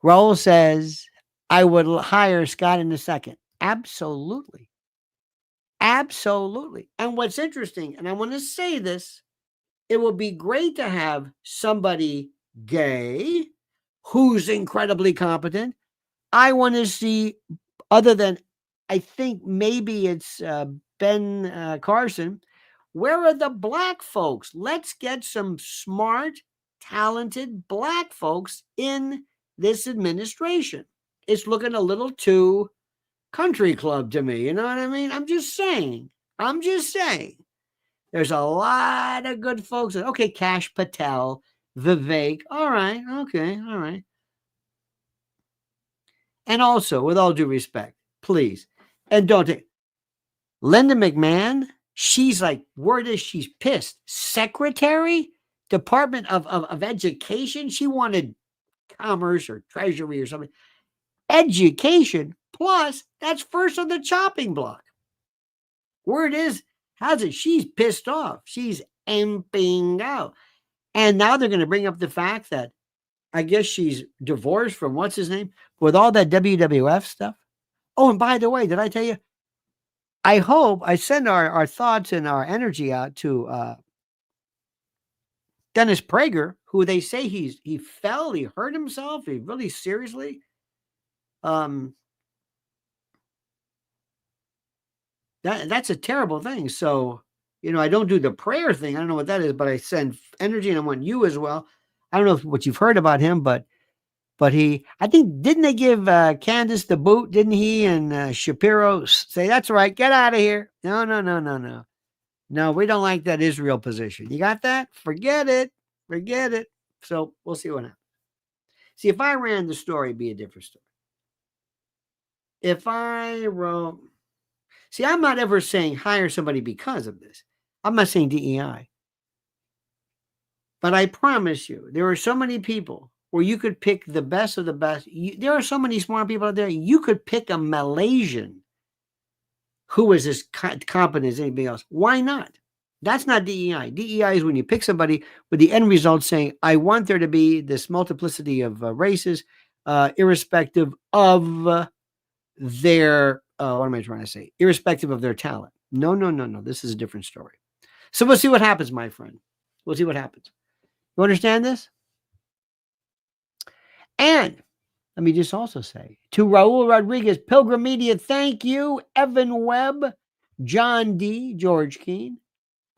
Raul says, I would hire Scott in a second. Absolutely. Absolutely. And what's interesting, and I want to say this, it will be great to have somebody gay who's incredibly competent. I want to see, other than, I think maybe it's Ben Carson, where are the black folks? Let's get some smart, talented black folks in this administration. It's looking a little too country club to me. You know what I mean? I'm just saying. There's a lot of good folks. Okay, Kash Patel, Vivek. All right. Okay. All right. And also, with all due respect, please, and don't take Linda McMahon. She's like, word is she's pissed. Secretary, Department of Education. She wanted Commerce or Treasury or something. Education, plus that's first on the chopping block. Word is, she's pissed off. She's amping out. And now they're going to bring up the fact that I guess she's divorced from what's his name with all that WWF stuff. Oh, and by the way, did I tell you? I hope I send our thoughts and our energy out to Dennis Prager, who they say he fell, he hurt himself, he really seriously. That's a terrible thing. So, I don't do the prayer thing. I don't know what that is, but I send energy, and I want you as well. I don't know what you've heard about him, but I think, didn't they give Candace the boot? Didn't he and Shapiro say, that's right, get out of here? No. No, we don't like that Israel position. You got that? Forget it. So we'll see what happens. See, if I ran the story, it'd be a different story. If I wrote, see, I'm not ever saying hire somebody because of this. I'm not saying DEI. But I promise you, there are so many people where you could pick the best of the best. There are so many smart people out there. You could pick a Malaysian who is as competent as anybody else. Why not? That's not DEI. DEI is when you pick somebody with the end result saying, I want there to be this multiplicity of races, irrespective of their, what am I trying to say? Irrespective of their talent. No. This is a different story. So we'll see what happens, my friend. We'll see what happens. You understand this? And let me just also say to Raul Rodriguez, Pilgrim Media, thank you. Evan Webb, John D, George Keene.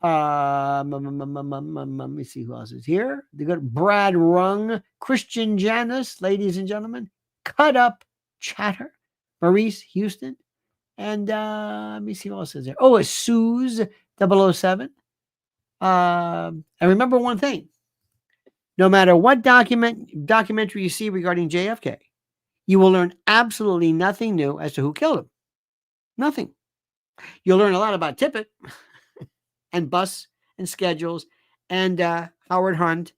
Let me see who else is here. They got Brad Rung, Christian Janice, ladies and gentlemen. Cut Up Chatter, Maurice Houston. And let me see who else is there. Oh, it's Suze 007. And remember one thing. No matter what documentary you see regarding JFK, you will learn absolutely nothing new as to who killed him. Nothing. You'll learn a lot about Tippit and bus and schedules and Howard Hunt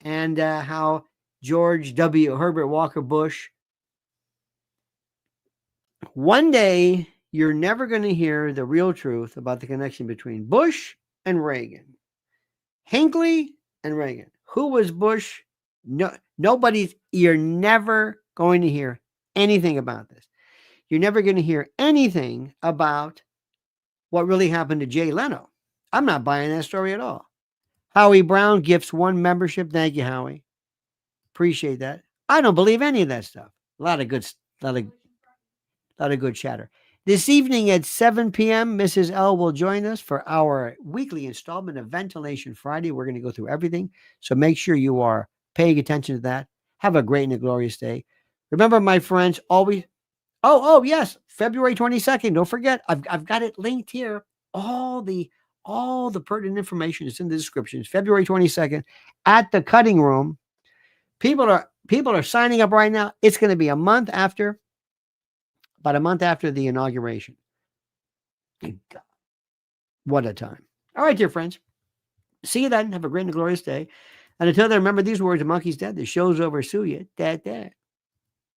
and how George W. Herbert Walker Bush. One day, you're never going to hear the real truth about the connection between Bush and Reagan. Hinckley and Reagan. Who was Bush? No, you're never going to hear anything about this. You're never going to hear anything about what really happened to Jay Leno. I'm not buying that story at all. Howie Brown gifts 1 membership. Thank you, Howie. Appreciate that. I don't believe any of that stuff. A lot of good chatter. This evening at 7 p.m., Mrs. L will join us for our weekly installment of Ventilation Friday. We're going to go through everything, so make sure you are paying attention to that. Have a great and a glorious day. Remember, my friends, always. Oh, yes, February 22nd. Don't forget, I've got it linked here. All the pertinent information is in the description. It's February 22nd at the Cutting Room. People are signing up right now. It's going to be about a month after the inauguration. God, what a time. All right, dear friends. See you then. Have a great and glorious day. And until then, remember these words, a monkey's dead. The show's over. Sue you. Dad.